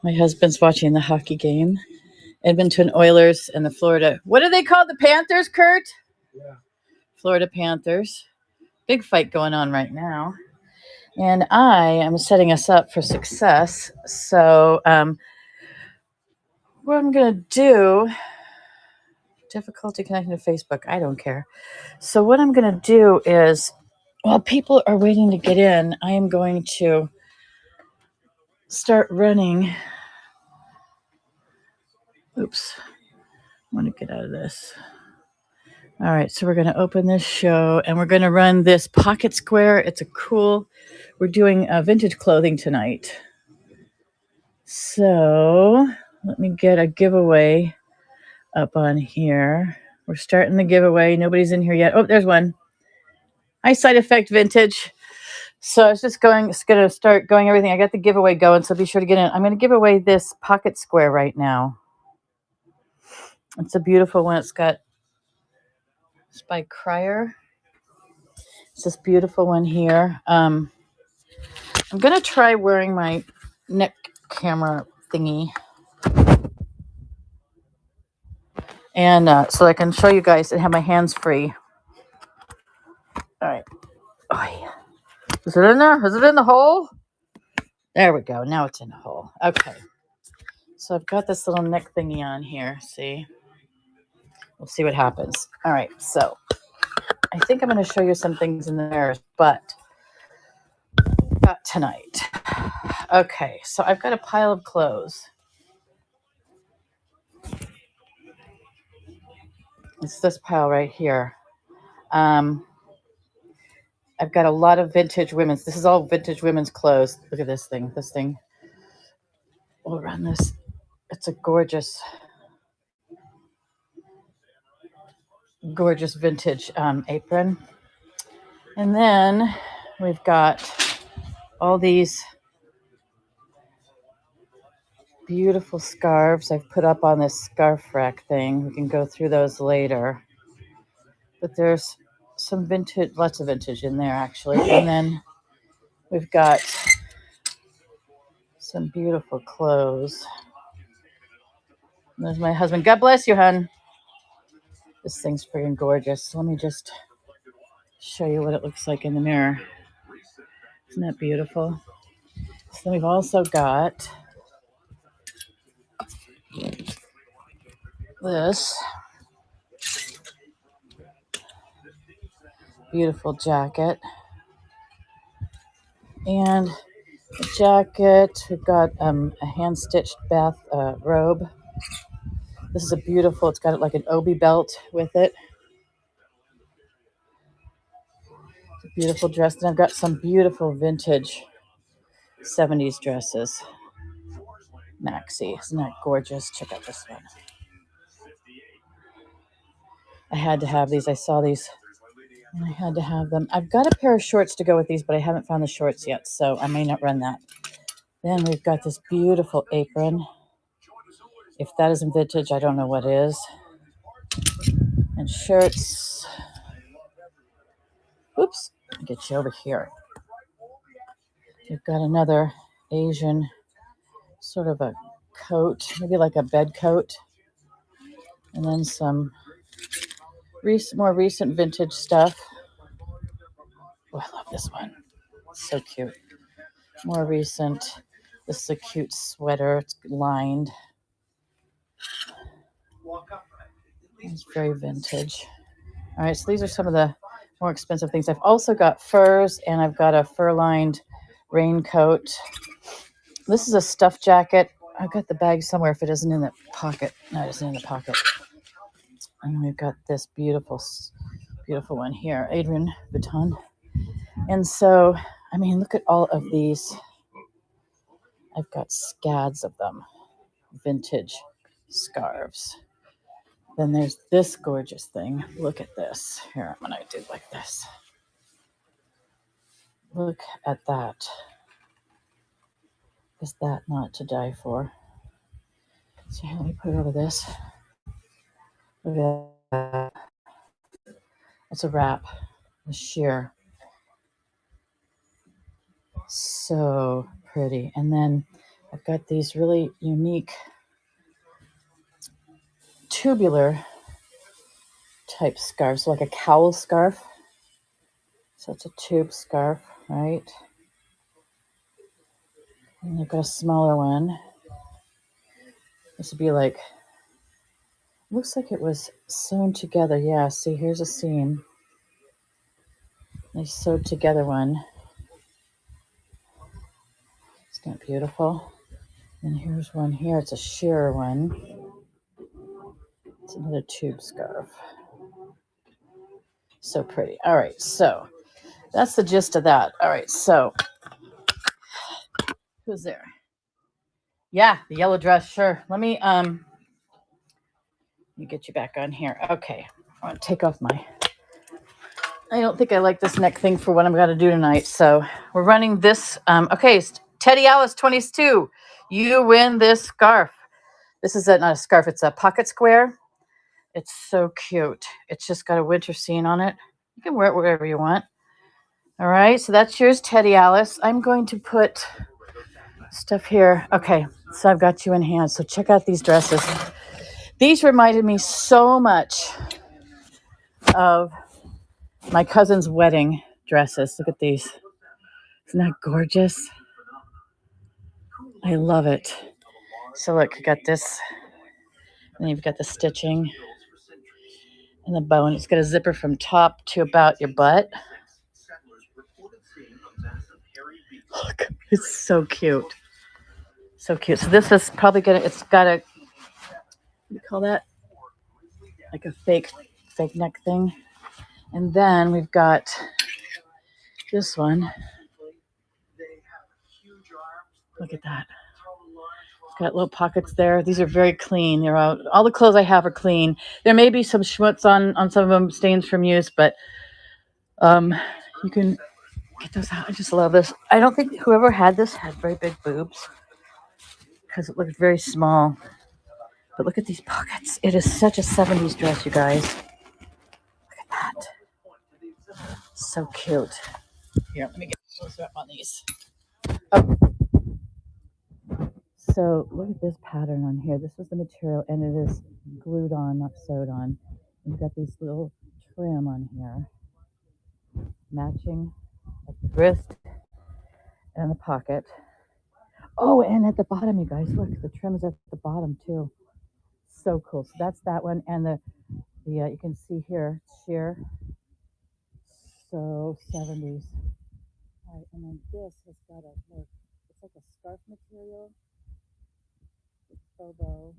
My husband's watching the hockey game. Edmonton Oilers and the Florida. What are they called? The Panthers, Kurt? Yeah. Florida Panthers. Big fight going on right now. And I am setting us up for success. So, what I'm going to do, difficulty connecting to Facebook. I don't care. So, what I'm going to do is, while people are waiting to get in, I am going to start running. Oops. I want to get out of this. All right, so we're going to open this show and we're going to run this pocket square. It's a cool, we're doing vintage clothing tonight. So let me get a giveaway up on here. We're starting the giveaway. Nobody's in here yet. Oh, there's one. Hi, Side Effect Vintage. So I was just going to start going everything. I got the giveaway going, so be sure to get in. I'm going to give away this pocket square right now. It's a beautiful one. It's by Cryer. It's this beautiful one here. I'm going to try wearing my neck camera thingy. And so I can show you guys and have my hands free. All right. Oh, yeah. Is it in there? Is it in the hole? There we go. Now it's in the hole. Okay. So I've got this little neck thingy on here. See? We'll see what happens. All right. So I think I'm going to show you some things in there, but not tonight. Okay. So I've got a pile of clothes. It's this pile right here. I've got a lot of vintage women's. This is all vintage women's clothes. Look at this thing. This thing. We'll run this. It's a gorgeous vintage apron. And then we've got all these beautiful scarves I've put up on this scarf rack thing. We can go through those later. But there's some vintage, lots of vintage in there actually. And then we've got some beautiful clothes. And there's my husband. God bless you, hon. This thing's freaking gorgeous. Let me just show you what it looks like in the mirror. Isn't that beautiful? So then we've also got this beautiful jacket. And the jacket, we've got a hand-stitched bath robe. This is a beautiful, it's got like an obi belt with it. It's a beautiful dress. And I've got some beautiful vintage 70s dresses. Maxi, isn't that gorgeous? Check out this one. I had to have these. I saw these and I had to have them. I've got a pair of shorts to go with these, but I haven't found the shorts yet, so I may not run that. Then we've got this beautiful apron. If that isn't vintage, I don't know what is. And shirts. Oops, I'll get you over here. We've got another Asian sort of a coat, maybe like a bed coat. And then some more recent vintage stuff. Oh, I love this one. It's so cute. More recent. This is a cute sweater. It's lined. It's very vintage. All right, so these are some of the more expensive things. I've also got furs, and I've got a fur-lined raincoat. This is a stuff jacket. I've got the bag somewhere if it isn't in the pocket. No, it isn't in the pocket. And we've got this beautiful one here, Adrian Vuitton. And so, I mean, look at all of these. I've got scads of them, vintage scarves. Then there's this gorgeous thing. Look at this. Here, I'm going to do like this. Look at that. Is that not to die for? So here, let me put it over this. Look at that. It's a wrap. A sheer. So pretty. And then I've got these really unique tubular type scarves, like a cowl scarf. So it's a tube scarf, right? And I've got a smaller one. This would be like, looks like it was sewn together. Yeah, see, here's a seam. They sewed together one. Isn't that beautiful? And here's one here. It's a sheer one. It's another tube scarf. So pretty. All right, so that's the gist of that. All right, so who's there? Yeah, the yellow dress. Sure. Let me get you back on here. Okay, I want to take off my. I don't think I like this neck thing for what I'm going to do tonight. So we're running this. Okay, Teddy Alice 22. You win this scarf. This is not a scarf. It's a pocket square. It's so cute. It's just got a winter scene on it. You can wear it wherever you want. All right, so that's yours, Teddy Alice. I'm going to put stuff here. Okay, so I've got you in hand. So check out these dresses. These reminded me so much of my cousin's wedding dresses. Look at these. Isn't that gorgeous? I love it. So look, you got this. And you've got the stitching and the bow. And it's got a zipper from top to about your butt. Look, it's so cute. So cute. So this is probably it's got a, what do you call that? Like a fake neck thing. And then we've got this one. Look at that. It's got little pockets there. These are very clean. They're all the clothes I have are clean. There may be some schmutz on some of them, stains from use, but you can get those out. I just love this. I don't think whoever had this had very big boobs because it looked very small. But look at these pockets. It is such a 70s dress, you guys. Look at that. So cute. Here, let me get closer up on these. Oh. So look at this pattern on here. This is the material, and it is glued on, not sewed on. You've got these little trim on here, matching at the wrist and the pocket. Oh, and at the bottom, you guys, look, the trim is at the bottom too. So cool. So that's that one, and the you can see here, sheer. So 70s. All right, and then this has got it's like a scarf material. It's faux bow.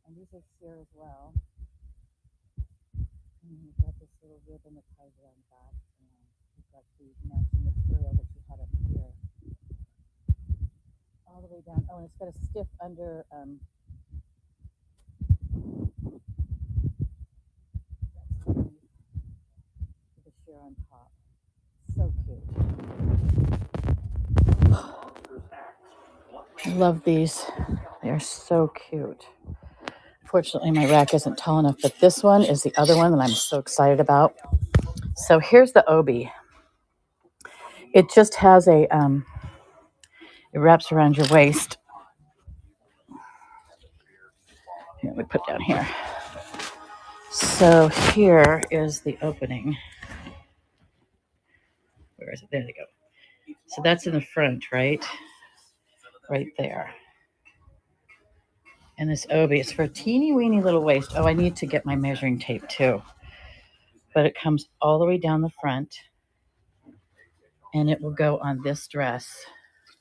And these are sheer as well. And you've got this little ribbon that ties around the back. And you've got the matching material that you had up here. All the way down. Oh, and it's got a stiff under the sheer on top. So cute. I love these. They are so cute. Fortunately, my rack isn't tall enough, but this one is the other one that I'm so excited about. So here's the obi. It just has it wraps around your waist. Here, we put down here. So here is the opening. Where is it? There they go. So that's in the front, right? Right there. And this obi, it's for a teeny weeny little waist. Oh, I need to get my measuring tape too. But it comes all the way down the front. And it will go on this dress.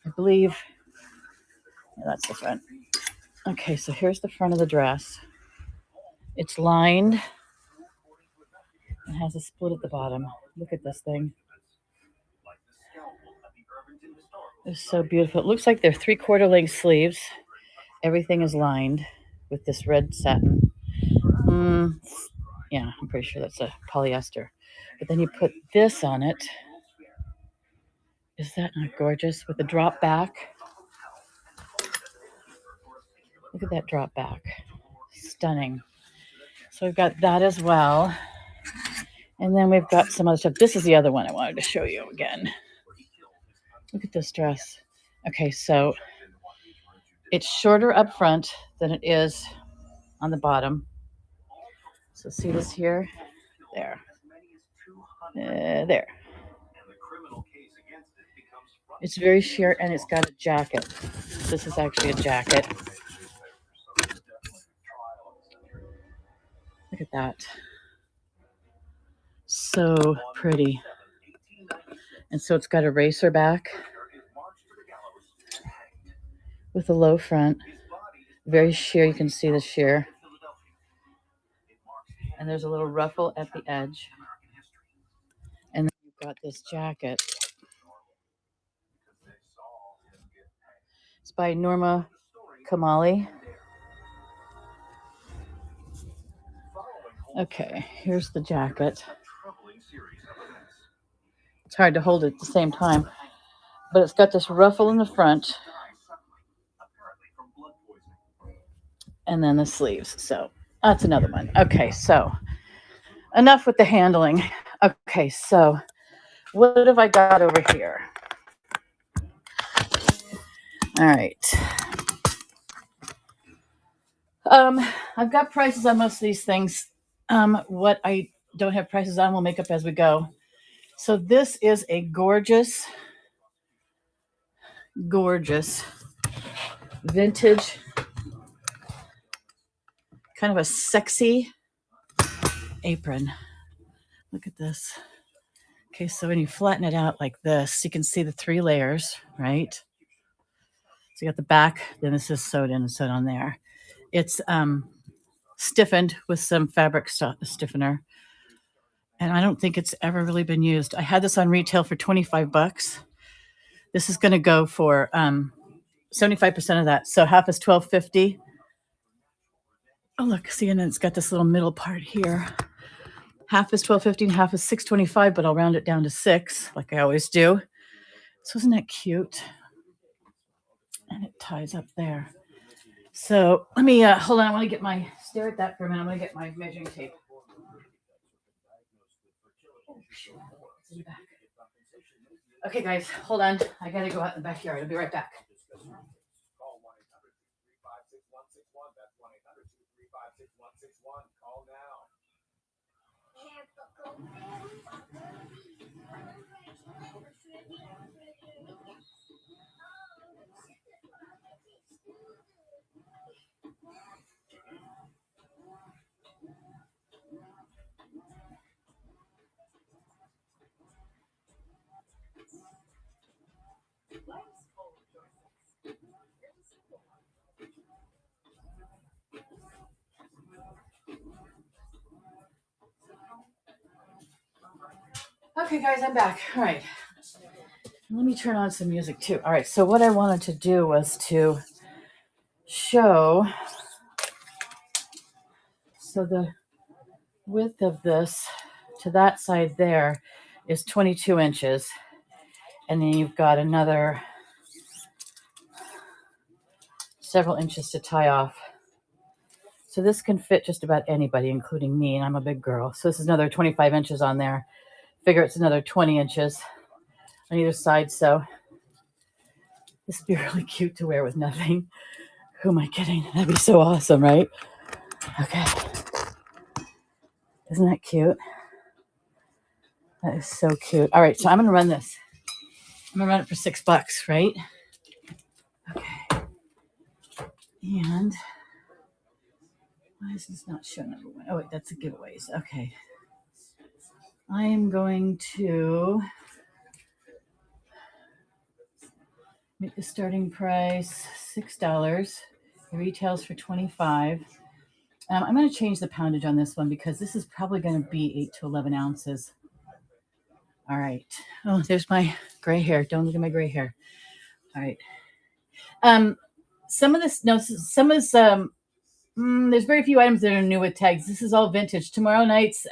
I believe, yeah, that's the front. Okay, so here's the front of the dress. It's lined. It has a split at the bottom. Look at this thing. It's so beautiful. It looks like they're 3/4 length sleeves. Everything is lined with this red satin. Yeah, I'm pretty sure that's a polyester. But then you put this on it. Is that not gorgeous? With the drop back. Look at that drop back. Stunning. So we've got that as well. And then we've got some other stuff. This is the other one I wanted to show you again. Look at this dress. Okay, so it's shorter up front than it is on the bottom. So see this here? There. There. It's very sheer and it's got a jacket. This is actually a jacket. Look at that. So pretty. And so it's got a racer back with a low front. Very sheer. You can see the sheer. And there's a little ruffle at the edge. And then you've got this jacket. It's by Norma Kamali. Okay, here's the jacket. It's hard to hold it at the same time, but it's got this ruffle in the front and then the sleeves. So that's another one. Okay, so enough with the handling. Okay, so what have I got over here? All right. I've got prices on most of these things. What I don't have prices on, we'll make up as we go. So this is a gorgeous, gorgeous vintage, kind of a sexy apron. Look at this. Okay, so when you flatten it out like this, you can see the 3 layers, right? So you got the back, then this is sewed in and sewed on there. It's stiffened with some fabric stiffener. And I don't think it's ever really been used. I had this on retail for $25. This is going to go for 75% of that. So half is $12.50. Oh, look, see, and then it's got this little middle part here. Half is $12.50 and half is $6.25, but I'll round it down to $6, like I always do. So isn't that cute? And it ties up there. So let me hold on. I want to get my stare at that for a minute. I'm going to get my measuring tape. Okay, guys, hold on. I got to go out in the backyard. I'll be right back. Okay, guys, I'm back. All right. Let me turn on some music too. All right, so what I wanted to do was to show, so the width of this to that side there is 22 inches. And then you've got another several inches to tie off. So this can fit just about anybody, including me, and I'm a big girl. So this is another 25 inches on there. Figure it's another 20 inches on either side. So this would be really cute to wear with nothing. Who am I kidding? That'd be so awesome, right? Okay. Isn't that cute? That is so cute. All right, so I'm going to run this. I'm going to run it for $6, right? Okay. And why is this not showing number 1? Oh, wait, that's the giveaways. Okay. I am going to make the starting price $6. It retails for $25. I'm going to change the poundage on this one because this is probably going to be 8 to 11 ounces. All right. Oh, there's my gray hair. Don't look at my gray hair. All right. Some of this, no, some of this, there's very few items that are new with tags. This is all vintage. Tomorrow night's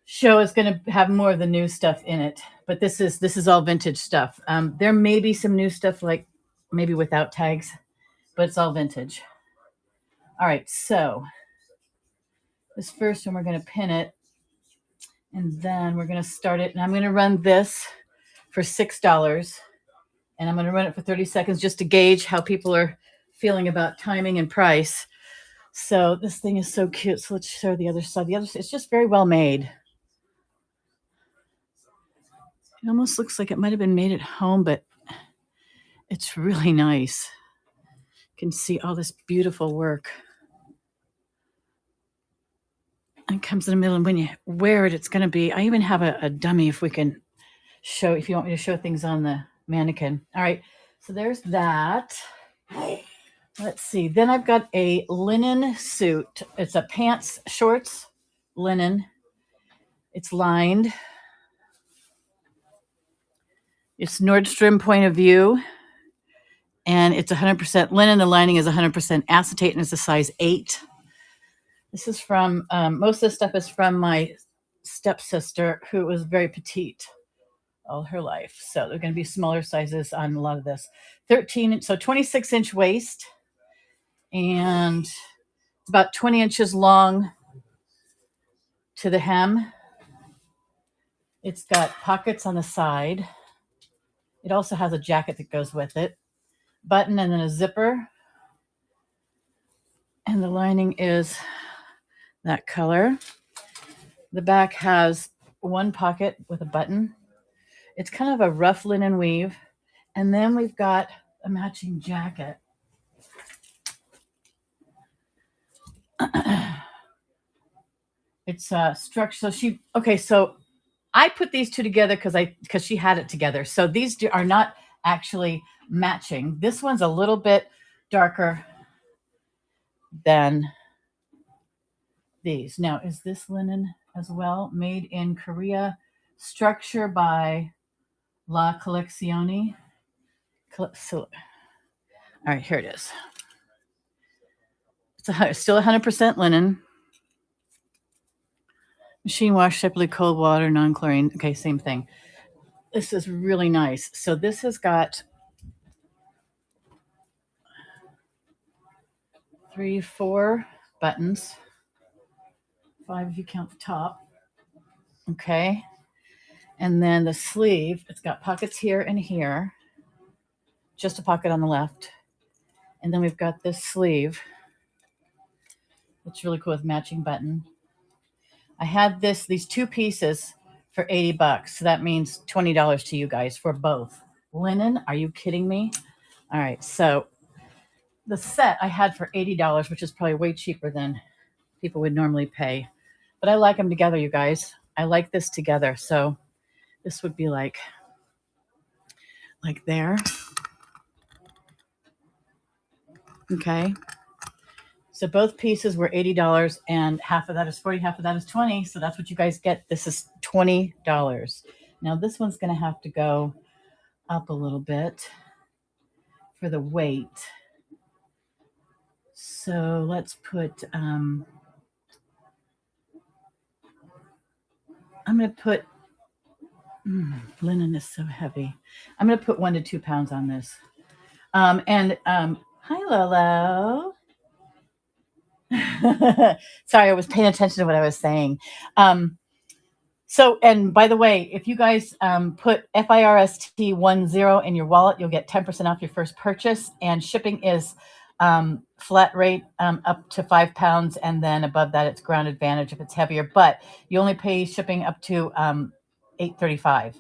show is going to have more of the new stuff in it, but this is all vintage stuff. There may be some new stuff, like maybe without tags, but it's all vintage. All right, so this first one, we're going to pin it, and then we're going to start it, and I'm going to run this for $6. And I'm going to run it for 30 seconds just to gauge how people are feeling about timing and price. So this thing is so cute. So let's show the other side. It's just very well made. It almost looks like it might have been made at home, but it's really nice. You can see all this beautiful work. And it comes in the middle, and when you wear it, it's going to be, I even have a dummy if we can show, if you want me to show things on the mannequin. All right, so there's that. Let's see. Then I've got a linen suit. It's a pants, shorts, linen. It's lined. It's Nordstrom Point of View. And it's 100% linen. The lining is 100% acetate, and it's a size 8. This is from, most of the stuff is from my stepsister, who was very petite all her life. So they're going to be smaller sizes on a lot of this. 26-inch waist. And it's about 20 inches long to the hem. It's got pockets on the side. It also has a jacket that goes with it. Button and then a zipper. And the lining is that color. The back has one pocket with a button. It's kind of a rough linen weave. And then we've got a matching jacket. It's structure. So I put these two together because she had it together. So these are not actually matching. This one's a little bit darker than these. Now, is this linen as well? Made in Korea. Structure by La Collezione. All right, here it is. It's still 100% linen. Machine wash, separately cold water, non-chlorine. Okay, same thing. This is really nice. So this has got 3, 4 buttons. 5 if you count the top. Okay. And then the sleeve, it's got pockets here and here. Just a pocket on the left. And then we've got this sleeve. It's really cool with matching button. I had these 2 pieces for $80. So that means $20 to you guys for both. Linen? Are you kidding me? All right. So the set I had for $80, which is probably way cheaper than people would normally pay. But I like them together, you guys. I like this together. So this would be like there. Okay. So both pieces were $80, and half of that is 40, half of that is 20. So that's what you guys get. This is $20. Now this one's going to have to go up a little bit for the weight. So let's put, I'm going to put, linen is so heavy. I'm going to put 1 to 2 pounds on this. Hi, Lolo. Sorry, I was paying attention to what I was saying. So, and by the way, if you guys put FIRST10 in your wallet, you'll get 10% off your first purchase. And shipping is flat rate up to 5 pounds. And then above that, it's ground advantage if it's heavier. But you only pay shipping up to $8.35.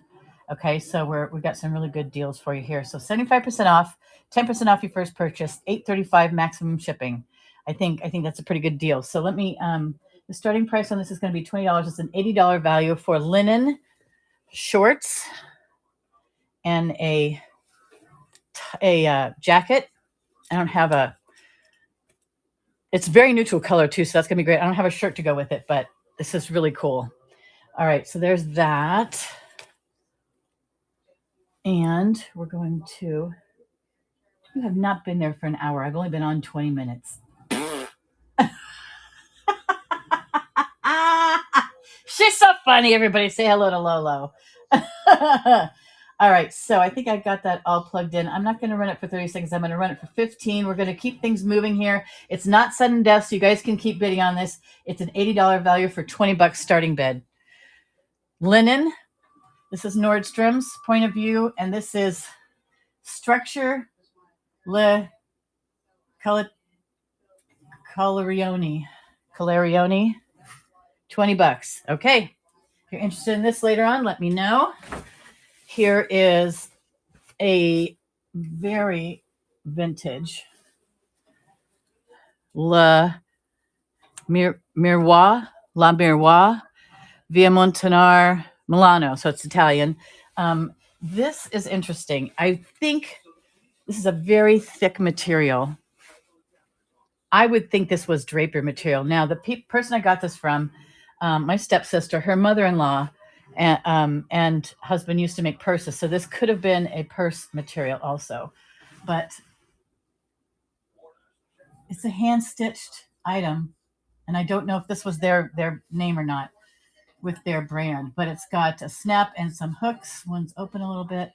Okay, so we've got some really good deals for you here. So 75% off, 10% off your first purchase, $8.35 maximum shipping. I think that's a pretty good deal. So let me, the starting price on this is going to be $20. It's an $80 value for linen shorts and a jacket. I don't have it's very neutral color too, so that's going to be great. I don't have a shirt to go with it, but this is really cool. All right, so there's that. And we're going to, you have not been there for an hour. I've only been on 20 minutes. She's so funny. Everybody say hello to Lolo. All right. So I think I got that all plugged in. I'm not going to run it for 30 seconds. I'm going to run it for 15. We're going to keep things moving here. It's not sudden death, so you guys can keep bidding on this. It's an $80 value for $20 starting bid. Linen. This is Nordstrom's point of view, and this is Structure Le Colarioni. 20 bucks. Okay. If you're interested in this later on, let me know. Here is a very vintage La Miroir Via Montanar Milano. So it's Italian. This is interesting. I think this is a very thick material. I would think this was draper material. Now, the person I got this from, my stepsister, her mother-in-law, and husband used to make purses. So this could have been a purse material also. But it's a hand-stitched item. And I don't know if this was their name or not with their brand. But it's got a snap and some hooks. One's open a little bit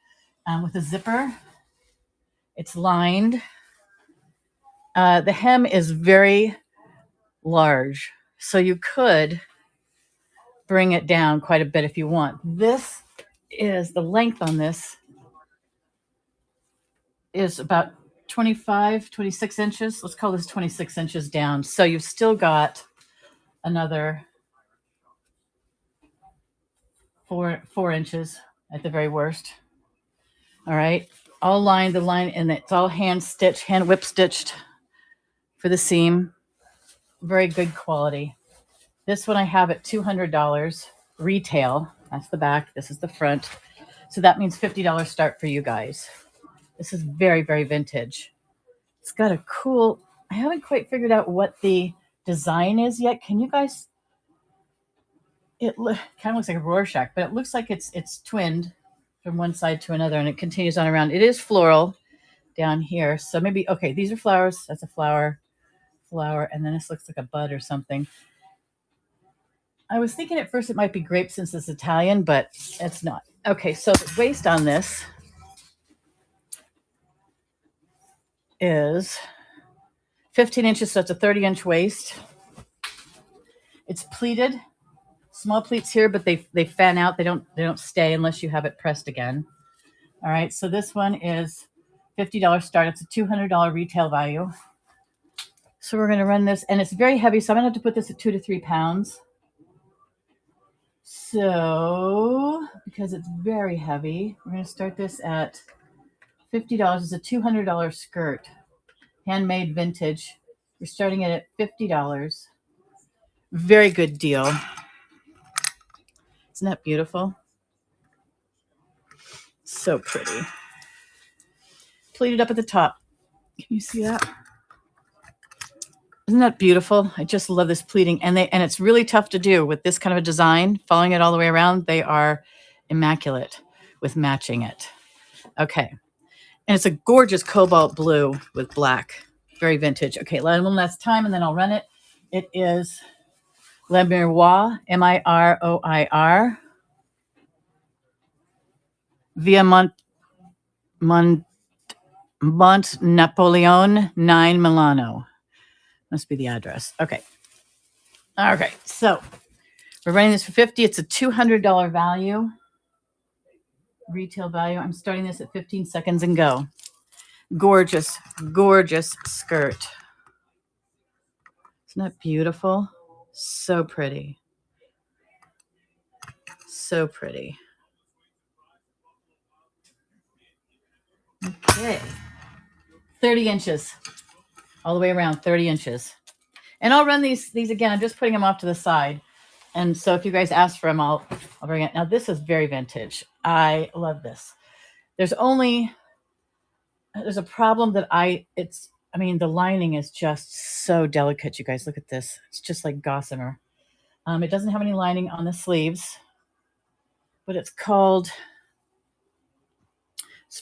with a zipper. It's lined. The hem is very large. So you could bring it down quite a bit if you want. This is the length on this is about 26 inches. Let's call this 26 inches down. So you've still got another 4 inches at the very worst. All right. All lined, the line, and it's all hand whip stitched for the seam. Very good quality. This one I have at $200 retail. That's the back. This is the front. So that means $50 start for you guys. This is very, very vintage. It's got a cool, I haven't quite figured out what the design is yet. Can you guys, it kind of looks like a Rorschach, but it looks like it's twinned from one side to another and it continues on around. It is floral down here. So maybe, okay, these are flowers. That's a flower, and then this looks like a bud or something. I was thinking at first it might be grape since it's Italian, but it's not. Okay, so the waist on this is 15 inches, so it's a 30-inch waist. It's pleated, small pleats here, but they fan out. They don't stay unless you have it pressed again. All right, so this one is $50 start. It's a $200 retail value. So we're going to run this, and it's very heavy, so I'm going to have to put this at 2 to 3 pounds. So, because it's very heavy, we're going to start this at $50. It's a $200 skirt, handmade vintage. We're starting it at $50. Very good deal. Isn't that beautiful? So pretty. Pleated up at the top. Can you see that? Isn't that beautiful? I just love this pleating. And it's really tough to do with this kind of a design, following it all the way around. They are immaculate with matching it. Okay. And it's a gorgeous cobalt blue with black. Very vintage. Okay, one last time and then I'll run it. It is Le Miroir, Miroir, Via Mont Napoleon 9 Milano. Must be the address. Okay. All right. So we're running this for $50. It's a $200 value. Retail value. I'm starting this at 15 seconds and go. Gorgeous, gorgeous skirt. Isn't that beautiful? So pretty. So pretty. Okay. 30 inches. All the way around, 30 inches. And I'll run these again. I'm just putting them off to the side. And so if you guys ask for them, I'll bring it. Now, this is very vintage. I love this. There's a problem that the lining is just so delicate. You guys, look at this. It's just like gossamer. It doesn't have any lining on the sleeves, but it's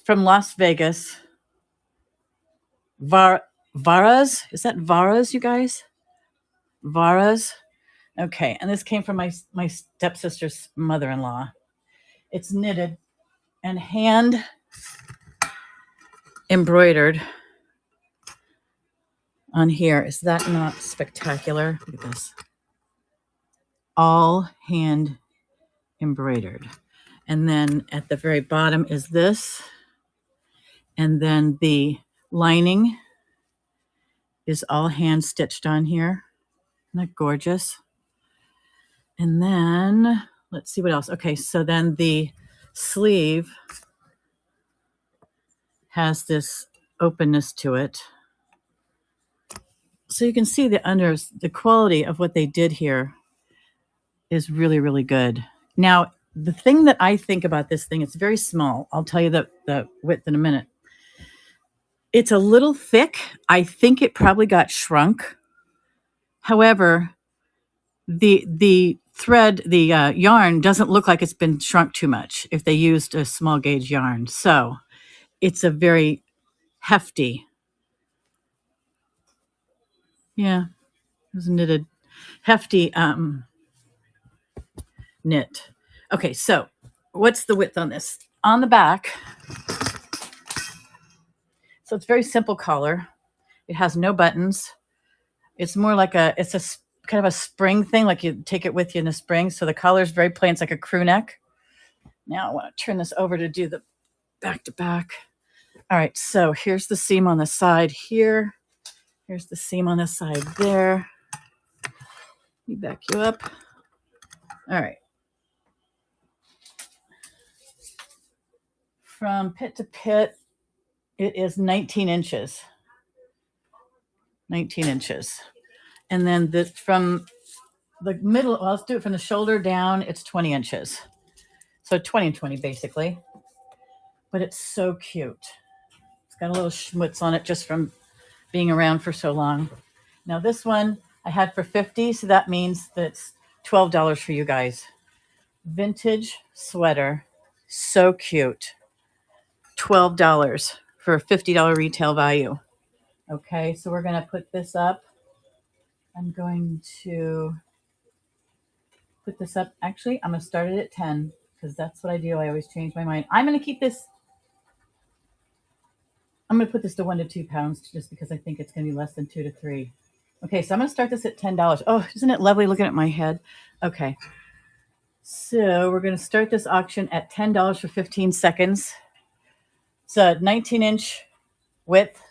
from Las Vegas. Varas? Is that Varas, you guys? Varas? Okay, and this came from my stepsister's mother-in-law. It's knitted and hand embroidered on here. Is that not spectacular? Look at this. All hand embroidered. And then at the very bottom is this. And then the lining is all hand stitched on here. Isn't that gorgeous? And then let's see what else. Okay, so then the sleeve has this openness to it. So you can see the quality of what they did here is really, really good. Now, the thing that I think about this thing, it's very small. I'll tell you the width in a minute. It's a little thick. I think it probably got shrunk. However, the thread, the yarn doesn't look like it's been shrunk too much if they used a small gauge yarn. So it's a very hefty. Yeah, it was knitted, hefty knit. Okay, so what's the width on this? On the back, so it's very simple collar. It has no buttons. It's more like it's a kind of a spring thing, like you take it with you in the spring. So the collar is very plain. It's like a crew neck. Now I want to turn this over to do the back to back. All right, so here's the seam on the side here. Here's the seam on the side there. Let me back you up. All right. From pit to pit, it is 19 inches. 19 inches. And then from the middle, well, let's do it from the shoulder down, it's 20 inches. So 20 and 20 basically. But it's so cute. It's got a little schmutz on it just from being around for so long. Now this one I had for $50, so that means that's $12 for you guys. Vintage sweater, so cute. $12 for a $50 retail value. Okay, so we're going to put this up. I'm going to put this up. Actually, I'm going to start it at 10 because that's what I do. I always change my mind. I'm going to keep this. I'm going to put this to 1 to 2 pounds just because I think it's going to be less than 2 to 3. Okay, so I'm going to start this at $10. Oh, isn't it lovely looking at my head? Okay. So we're going to start this auction at $10 for 15 seconds. It's a 19-inch width,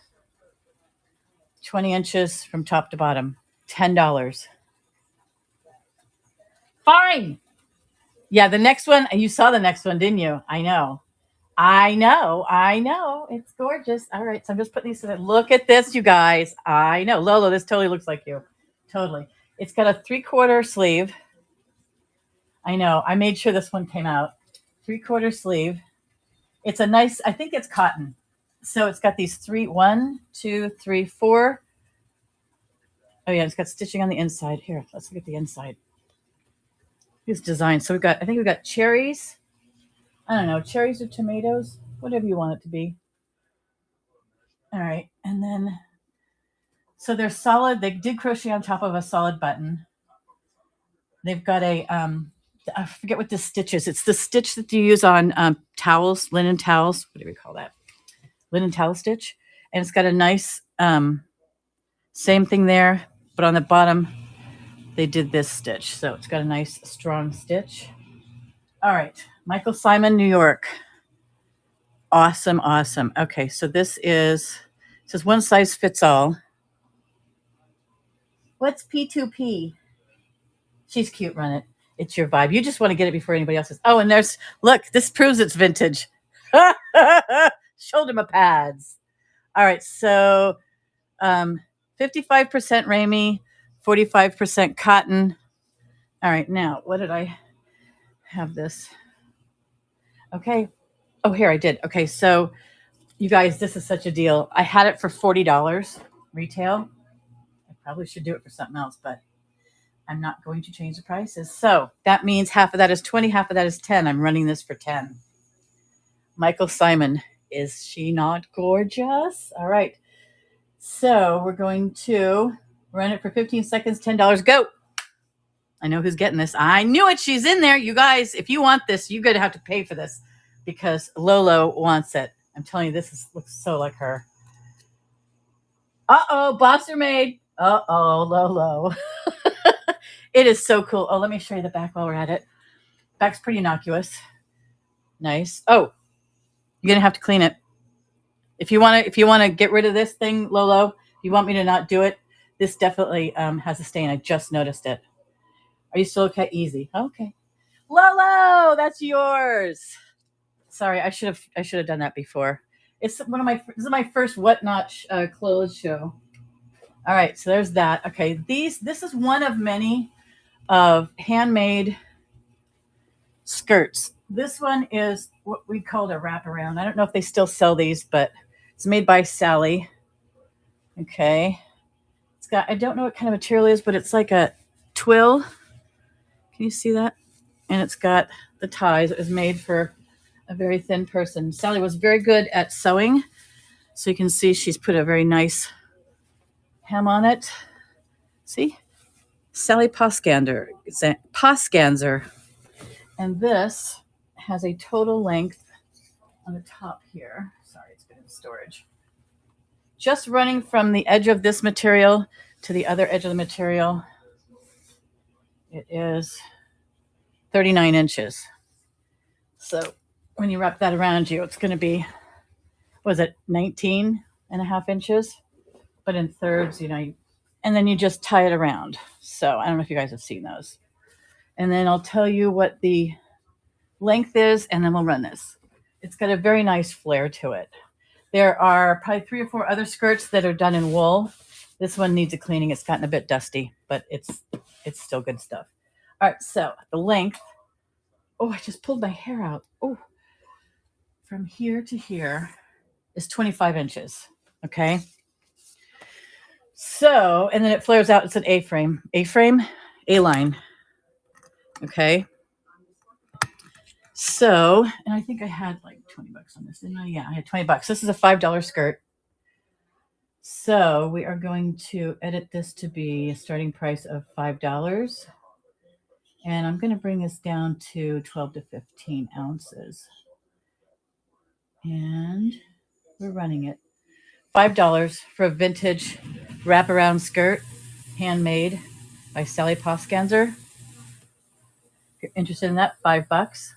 20 inches from top to bottom. $10. Fine. Yeah, the next one, you saw the next one, didn't you? I know. It's gorgeous. All right, so I'm just putting these in. Look at this, you guys. I know. Lolo, this totally looks like you. Totally. It's got a 3/4 sleeve. I know. I made sure this one came out. 3/4 sleeve. It's a nice, I think it's cotton. So it's got these 1, 2, 3, 4. Oh yeah, it's got stitching on the inside. Here, let's look at the inside. Here's design. So I think we've got cherries. I don't know, cherries or tomatoes, whatever you want it to be. All right, and then, so they're solid. They did crochet on top of a solid button. They've got a, I forget what this stitch is. It's the stitch that you use on towels, linen towels. What do we call that? Linen towel stitch. And it's got a nice, same thing there, but on the bottom, they did this stitch. So it's got a nice, strong stitch. All right, Michael Simon, New York. Awesome, awesome. Okay, so this is, it says one size fits all. What's P2P? She's cute, run it. It's your vibe. You just want to get it before anybody else is. Oh, and there's, look, this proves it's vintage. Shoulder pads. All right, so 55% Ramie, 45% cotton. All right, now, what did I have this? Okay. Oh, here I did. Okay, so you guys, this is such a deal. I had it for $40 retail. I probably should do it for something else, but I'm not going to change the prices. So that means half of that is 20, half of that is 10. I'm running this for 10. Michael Simon, is she not gorgeous? All right. So we're going to run it for 15 seconds, $10. Go. I know who's getting this. I knew it. She's in there. You guys, if you want this, you're going to have to pay for this because Lolo wants it. I'm telling you, this looks so like her. Uh-oh, Boxer Maid. Uh-oh, Lolo. It is so cool. Oh, let me show you the back while we're at it. Back's pretty innocuous. Nice. Oh, you're gonna have to clean it. If you want to get rid of this thing, Lolo, you want me to not do it, this definitely has a stain. I just noticed it. Are you still okay? Easy. Okay. Lolo, that's yours. Sorry, I should have done that before. It's one of my this is my first Whatnot clothes show. All right, so there's that. Okay, this is one of many of handmade skirts. This one is what we called a wraparound. I don't know if they still sell these, but it's made by Sally. Okay, it's got, I don't know what kind of material it is, but it's like a twill. Can you see that? And it's got the ties. It was made for a very thin person. Sally was very good at sewing. So you can see she's put a very nice hem on it. See? Sally Poskanzer. And this has a total length on the top here. Sorry, it's been in storage. Just running from the edge of this material to the other edge of the material, it is 39 inches. So when you wrap that around you, it's going to be, was it 19 and a half inches? But in thirds, and then you just tie it around. So I don't know if you guys have seen those. And then I'll tell you what the length is, and then we'll run this. It's got a very nice flare to it. There are probably 3 or 4 other skirts that are done in wool. This one needs a cleaning. It's gotten a bit dusty, but it's still good stuff. All right, so the length. Oh, I just pulled my hair out. Oh, from here to here is 25 inches. Okay. So, and then it flares out. It's an A-frame, A-line. Okay. So, and I think I had like $20 on this, didn't I? Yeah, I had $20. This is a $5 skirt. So we are going to edit this to be a starting price of $5. And I'm going to bring this down to 12 to 15 ounces. And we're running it. $5 for a vintage wraparound skirt, handmade by Sally Poskanzer. If you're interested in that, $5.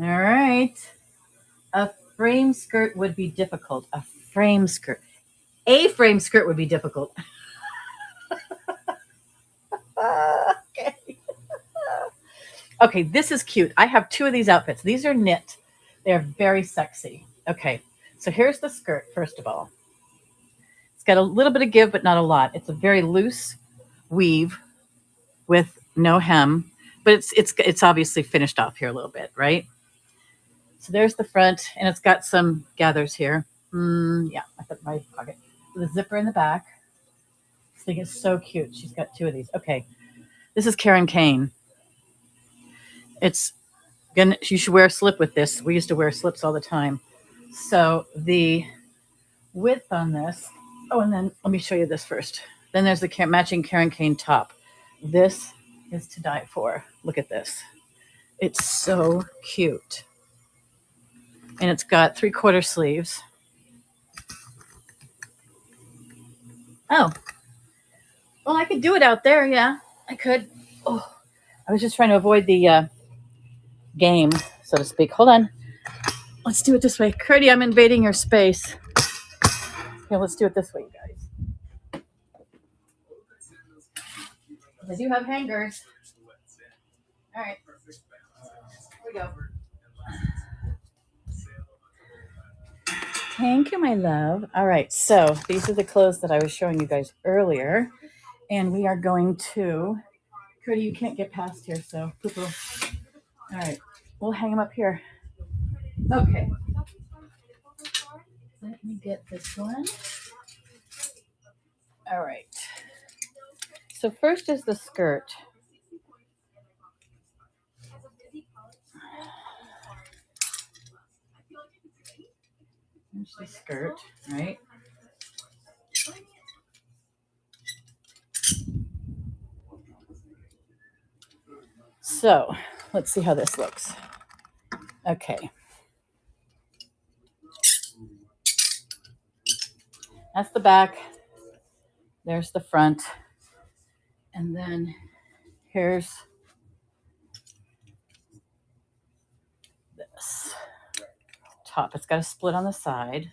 All right. A frame skirt would be difficult. A frame skirt would be difficult. Okay. Okay, this is cute. I have 2 of these outfits. These are knit. They're very sexy. Okay, so here's the skirt, first of all. It's got a little bit of give, but not a lot. It's a very loose weave with no hem, but it's obviously finished off here a little bit, right? So there's the front, and it's got some gathers here. Yeah, I put my pocket. The zipper in the back. This thing is so cute. She's got 2 of these. Okay, this is Karen Kane. You should wear a slip with this. We used to wear slips all the time. So the width on this. Oh, and then let me show you this first. Then there's the matching Karen Kane top. This is to die for. Look at this. It's so cute. And it's got 3/4 sleeves. Oh. Well, I could do it out there. Yeah, I could. Oh, I was just trying to avoid the game, so to speak. Hold on. Let's do it this way. Curdy, I'm invading your space. Here, let's do it this way, you guys. I do have hangers. All right. Here we go. Thank you, my love. All right. So these are the clothes that I was showing you guys earlier. And we are going to... Curdy, you can't get past here, so poo-poo. All right. We'll hang them up here. Okay. Let me get this one. All right. So first is the skirt. There's the skirt, right? So let's see how this looks. Okay. That's the back. There's the front. And then here's this top. It's got a split on the side.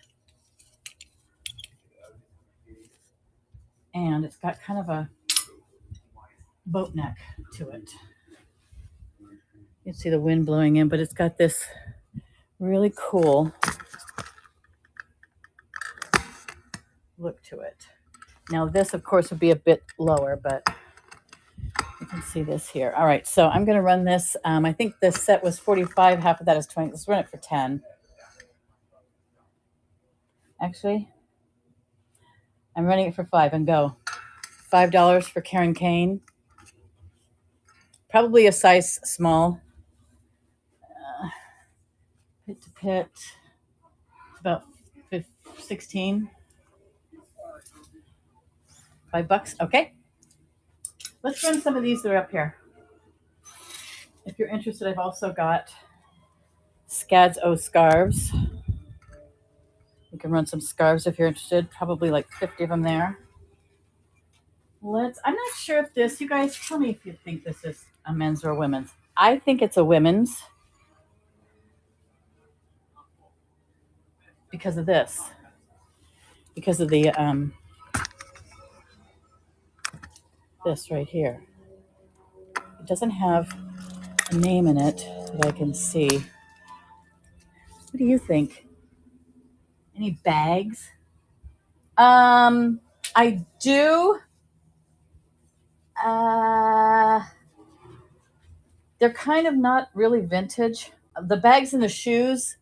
And it's got kind of a boat neck to it. You can see the wind blowing in, but it's got this really cool look to it. Now this, of course, would be a bit lower, but you can see this here. All right, so I'm going to run this. I think this set was 45. Half of that is 20. Let's run it for 10. Actually, I'm running it for 5 and go. $5 for Karen Kane. Probably a size small. Pit to pit. About 16. $5. Okay. Let's run some of these that are up here. If you're interested, I've also got Scads O scarves. You can run some scarves if you're interested. Probably like 50 of them there. I'm not sure if this, you guys tell me if you think this is a men's or a women's. I think it's a women's because of this. Because of the, this right here. It doesn't have a name in it that I can see. What do you think? Any bags? I do. They're kind of not really vintage. The bags and the shoes,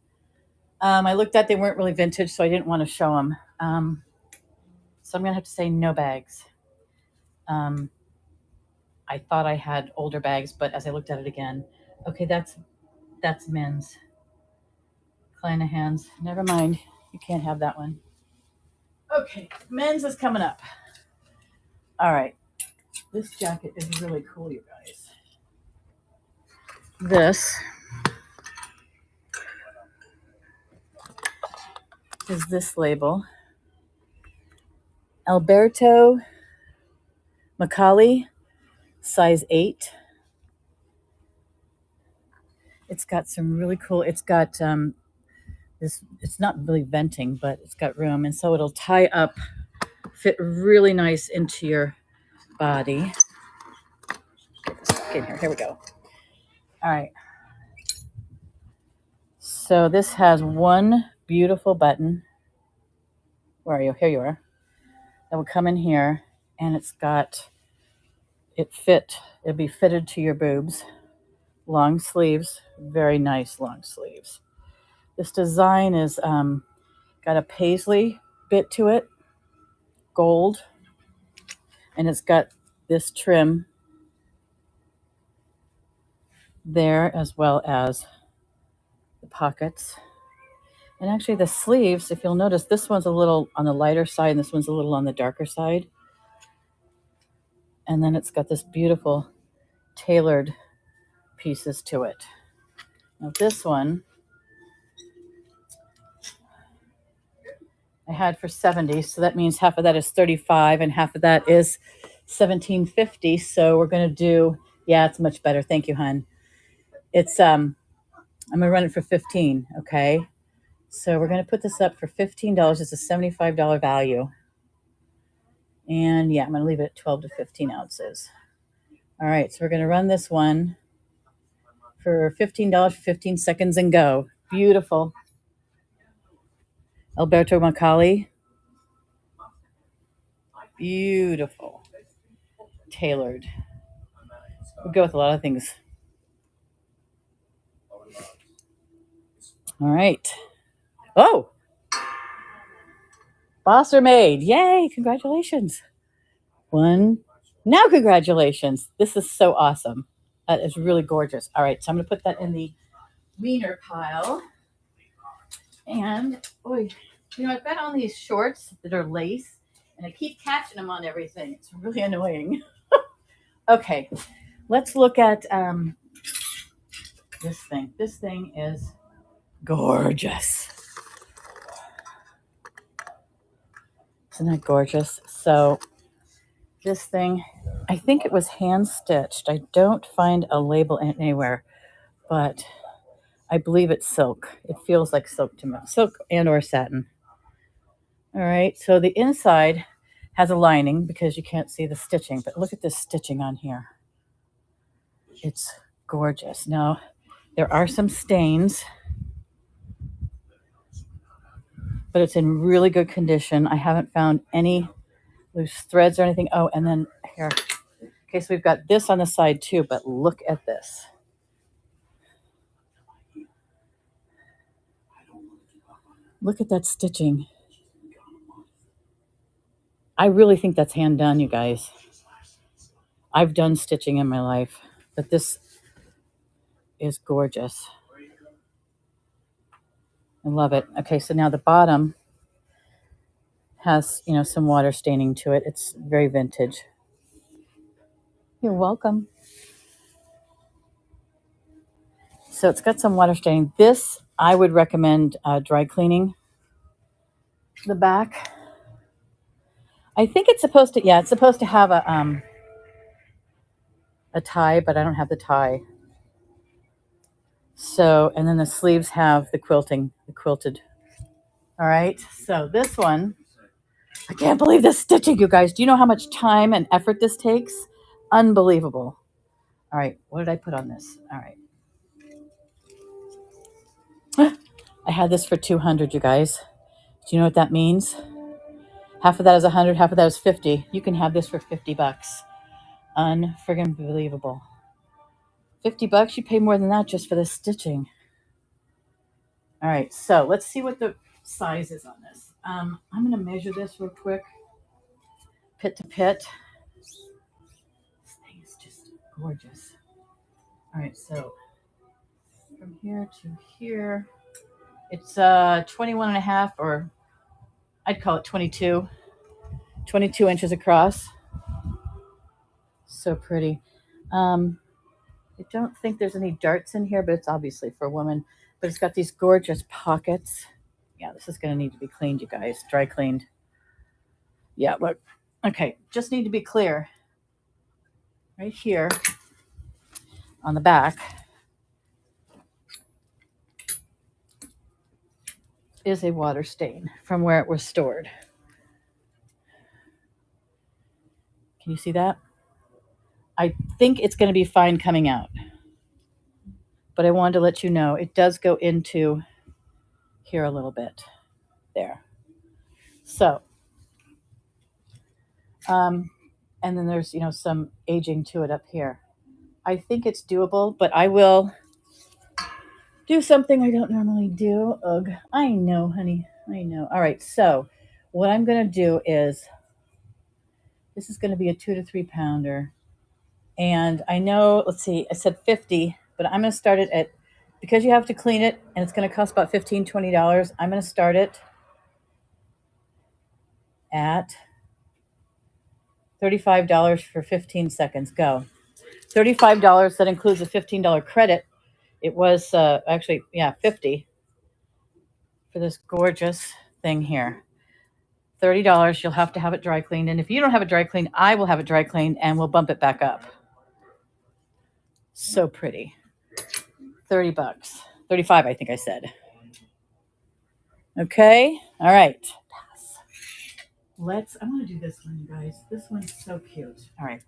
I looked at, they weren't really vintage, so I didn't want to show them. So I'm going to have to say no bags. I thought I had older bags, but as I looked at it again, okay, that's men's. Kleinahans. Never mind. You can't have that one. Okay, men's is coming up. All right. This jacket is really cool, you guys. This is this label. Alberto Macaulay, size 8. It's got some really cool, it's got this, it's not really venting, but it's got room. And so it'll tie up, fit really nice into your body. Get this back in here. Here we go. All right. So this has one beautiful button. Where are you? Here you are. That will come in here, and it's got it'll be fitted to your boobs. Long sleeves, very nice long sleeves. This design is got a paisley bit to it, gold, and it's got this trim there as well as the pockets. And actually the sleeves, if you'll notice, this one's a little on the lighter side and this one's a little on the darker side. And then it's got this beautiful tailored pieces to it. Now this one I had for 70, so that means half of that is 35 and half of that is $17.50. So we're going to do, yeah, it's much better. Thank you, hon. It's I'm going to run it for 15, okay? So we're going to put this up for $15. It's a $75 value. And yeah, I'm going to leave it at 12 to 15 ounces. All right, so we're going to run this one for $15 for 15 seconds and go. Beautiful. Alberto Macaulay. Beautiful. Tailored. We'll go with a lot of things. All right. Oh! Boss or maid. Yay! Congratulations. One. Now congratulations. This is so awesome. That is really gorgeous. All right, so I'm going to put that in the wiener pile. And, I've got on these shorts that are lace, and I keep catching them on everything. It's really annoying. Okay, let's look at this thing. This thing is gorgeous. Isn't that gorgeous? So this thing, I think it was hand stitched. I don't find a label anywhere, but I believe it's silk. It feels like silk to me. Silk and or satin. All right, so the inside has a lining because you can't see the stitching, but look at this stitching on here. It's gorgeous. Now, there are some stains, but it's in really good condition. I haven't found any loose threads or anything. Oh, and then here. Okay, so we've got this on the side too, but look at this. Look at that stitching. I really think that's hand done, you guys. I've done stitching in my life, but this is gorgeous. I love it. Okay, so now the bottom has, some water staining to it. It's very vintage. You're welcome. So it's got some water staining. This, I would recommend dry cleaning the back. I think it's supposed to, it's supposed to have a tie, but I don't have the tie. So, and then the sleeves have the quilted. All right. So this one, I can't believe this stitching, you guys. Do you know how much time and effort this takes? Unbelievable. All right. What did I put on this? All right. I had this for 200, you guys. Do you know what that means? Half of that is 100, half of that is 50. You can have this for $50. Unfriggin' believable. $50, you pay more than that just for the stitching. All right, so let's see what the size is on this. I'm going to measure this real quick, pit to pit. This thing is just gorgeous. All right, so from here to here, it's 21 and a half, or I'd call it 22 inches across. So pretty. I don't think there's any darts in here, but it's obviously for a woman. But it's got these gorgeous pockets. Yeah, this is going to need to be cleaned, you guys. Dry cleaned. Yeah, look. Okay, just need to be clear. Right here on the back is a water stain from where it was stored. Can you see that? I think it's going to be fine coming out. But I wanted to let you know it does go into here a little bit. There. So, and then there's, some aging to it up here. I think it's doable, but I will do something I don't normally do. Ugh, I know, honey. I know. All right, so what I'm going to do is, this is going to be a 2 to 3 pounder. And I know, let's see, I said 50, but I'm going to start it at, because you have to clean it, and it's going to cost about $15, $20, I'm going to start it at $35 for 15 seconds. Go. $35, that includes a $15 credit. It was actually, 50 for this gorgeous thing here. $30, you'll have to have it dry cleaned. And if you don't have it dry cleaned, I will have it dry cleaned and we'll bump it back up. So pretty. $30. 35, I think I said. Okay. All right. I want to do this one, you guys. This one's so cute. All right.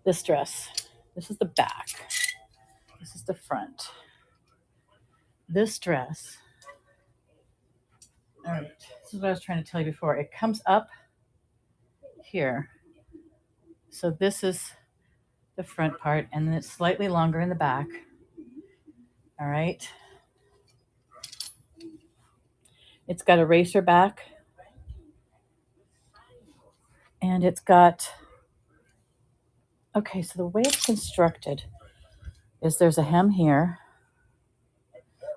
This dress. This is the back. This is the front. This dress. All right. This is what I was trying to tell you before. It comes up here. So this is the front part, and then it's slightly longer in the back. All right. It's got a racer back. And it's got, okay, so the way it's constructed is there's a hem here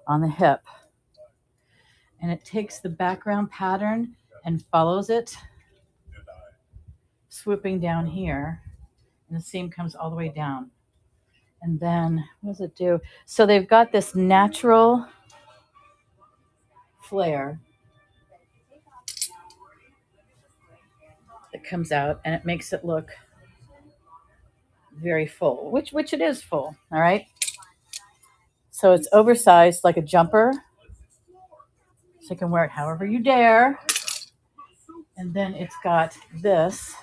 on the hip. And it takes the background pattern and follows it, swooping down here. And the seam comes all the way down. And then, what does it do? So they've got this natural flare that comes out, and it makes it look very full, which it is full, all right? So it's oversized like a jumper. So you can wear it however you dare. And then it's got this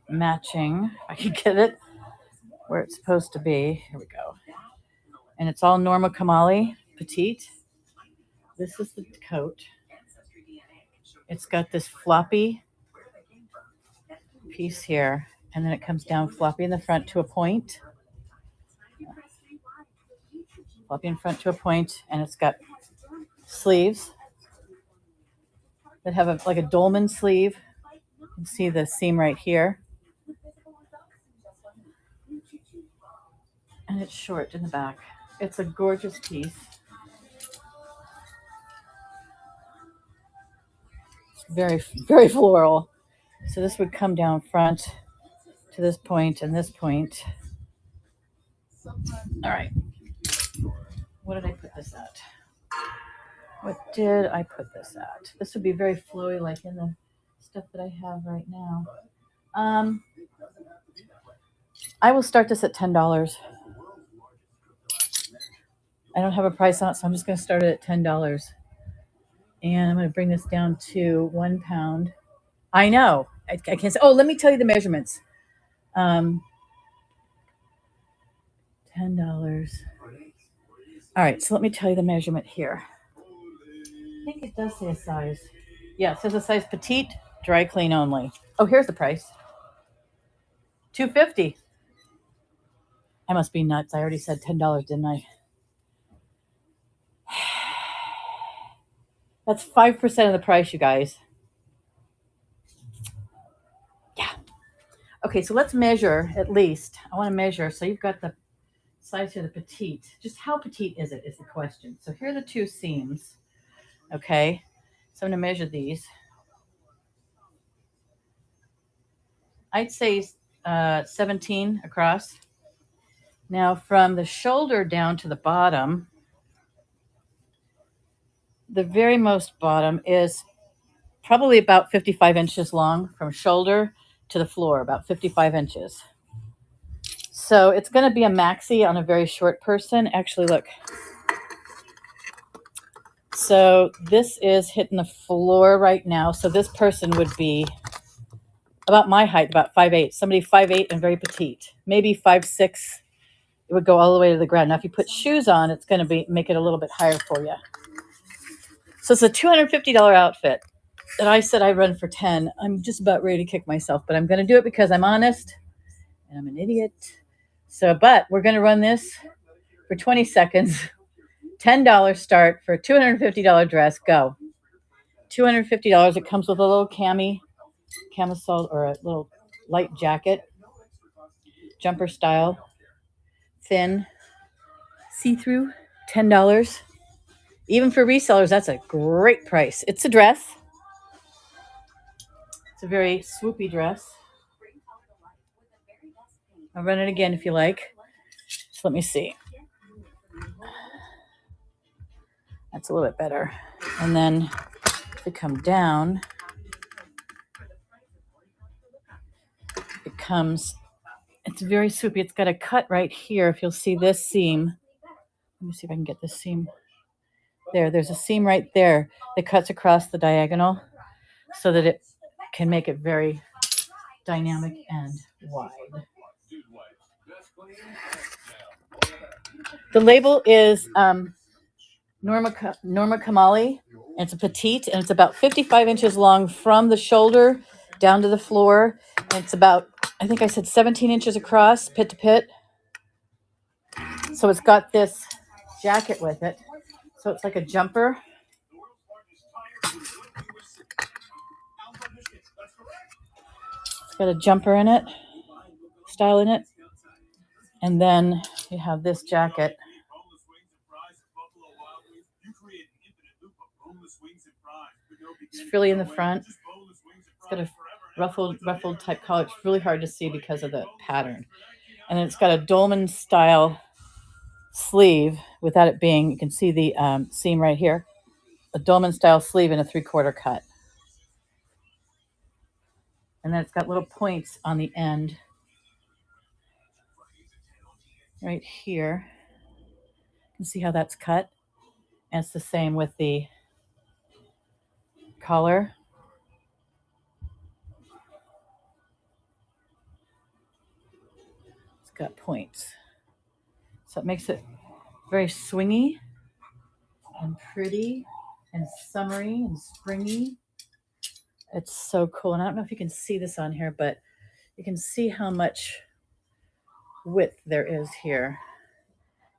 matching, if I can get it where it's supposed to be. Here we go. And it's all Norma Kamali, petite. This is the coat. It's got this floppy piece here, and then it comes down floppy in the front to a point. Floppy in front to a point, and it's got sleeves that have like a dolman sleeve. You can see the seam right here. And it's short in the back. It's a gorgeous piece. Very, very floral. So this would come down front to this point and this point. All right. What did I put this at? What did I put this at? This would be very flowy, like in the stuff that I have right now. I will start this at $10. I don't have a price on it, so I'm just going to start it at $10. And I'm going to bring this down to 1 pound. I know. I can't say. Oh, let me tell you the measurements. $10. All right, so let me tell you the measurement here. I think it does say a size. Yeah, it says a size petite, dry clean only. Oh, here's the price. $2.50. I must be nuts. I already said $10, didn't I? That's 5% of the price, you guys. Yeah. Okay, so let's measure at least. I want to measure. So you've got the size here, the petite. Just how petite is it is the question. So here are the two seams. Okay, so I'm going to measure these. I'd say 17 across. Now from the shoulder down to the bottom, the very most bottom is probably about 55 inches long from shoulder to the floor, about 55 inches. So it's going to be a maxi on a very short person. Actually, look. So this is hitting the floor right now. So this person would be about my height, about 5'8". Somebody 5'8" and very petite. Maybe 5'6". It would go all the way to the ground. Now, if you put shoes on, it's going to make it a little bit higher for you. So it's a $250 outfit that I said I run for 10. I'm just about ready to kick myself, but I'm going to do it because I'm honest and I'm an idiot. So, but we're going to run this for 20 seconds. $10 start for a $250 dress. Go. $250. It comes with a little camisole or a little light jacket, jumper style, thin, see-through, $10. Even for resellers, that's a great price. It's a dress. It's a very swoopy dress. I'll run it again if you like. So let me see. That's a little bit better. And then if we come down, it's very swoopy. It's got a cut right here. If you'll see this seam, let me see if I can get this seam. There's a seam right there that cuts across the diagonal so that it can make it very dynamic and wide. The label is Norma Kamali, and it's a petite, and it's about 55 inches long from the shoulder down to the floor. And it's about, I think I said 17 inches across, pit to pit. So it's got this jacket with it. So it's like a jumper. It's got a jumper in it, style in it. And then you have this jacket. It's frilly in the front. It's got a ruffled type collar. It's really hard to see because of the pattern. And then it's got a dolman style sleeve without it being, you can see the seam right here. A dolman style sleeve in a 3/4 cut. And then it's got little points on the end. right here. You can see how that's cut. And it's the same with the collar. It's got points. So it makes it very swingy and pretty and summery and springy. It's so cool. And I don't know if you can see this on here, but you can see how much width there is here.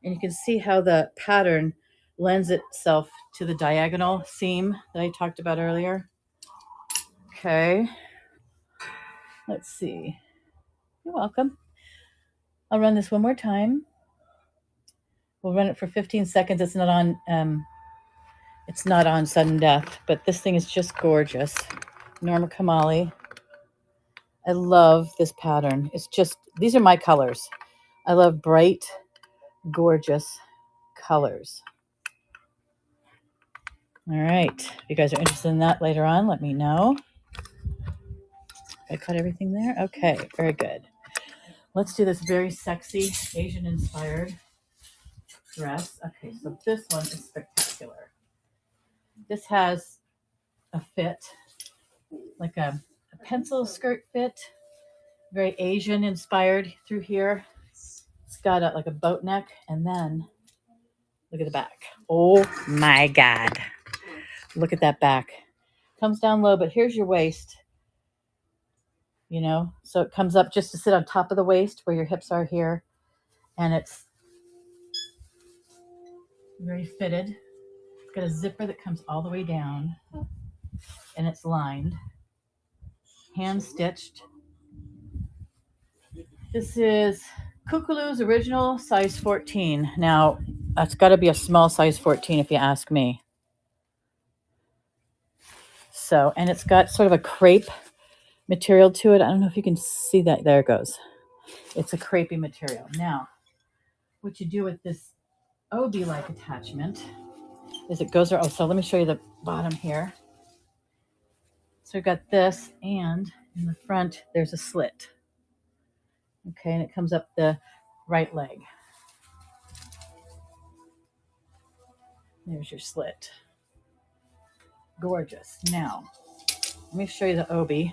And you can see how the pattern lends itself to the diagonal seam that I talked about earlier. Okay. Let's see. You're welcome. I'll run this one more time. We'll run it for 15 seconds. It's not on sudden death, but this thing is just gorgeous. Norma Kamali. I love this pattern. It's just, these are my colors. I love bright, gorgeous colors. All right. If you guys are interested in that later on, let me know. I cut everything there? Okay, very good. Let's do this very sexy Asian-inspired dress. Okay, so this one is spectacular. This has a fit, like a pencil skirt fit, very Asian-inspired through here. It's got like a boat neck, and then look at the back. Oh my God. Look at that back. Comes down low, but here's your waist. You know, so it comes up just to sit on top of the waist where your hips are here. And it's very fitted. It's got a zipper that comes all the way down. And it's lined. Hand stitched. This is Kukulu's original size 14. Now, that's got to be a small size 14 if you ask me. So, and it's got sort of a crepe material to it. I don't know if you can see that. There it goes. It's a crepey material. Now, what you do with this OB-like attachment is it goes around. Oh, so let me show you the bottom here. So we've got this, and in the front, there's a slit. Okay, and it comes up the right leg. There's your slit. Gorgeous. Now, let me show you the OB.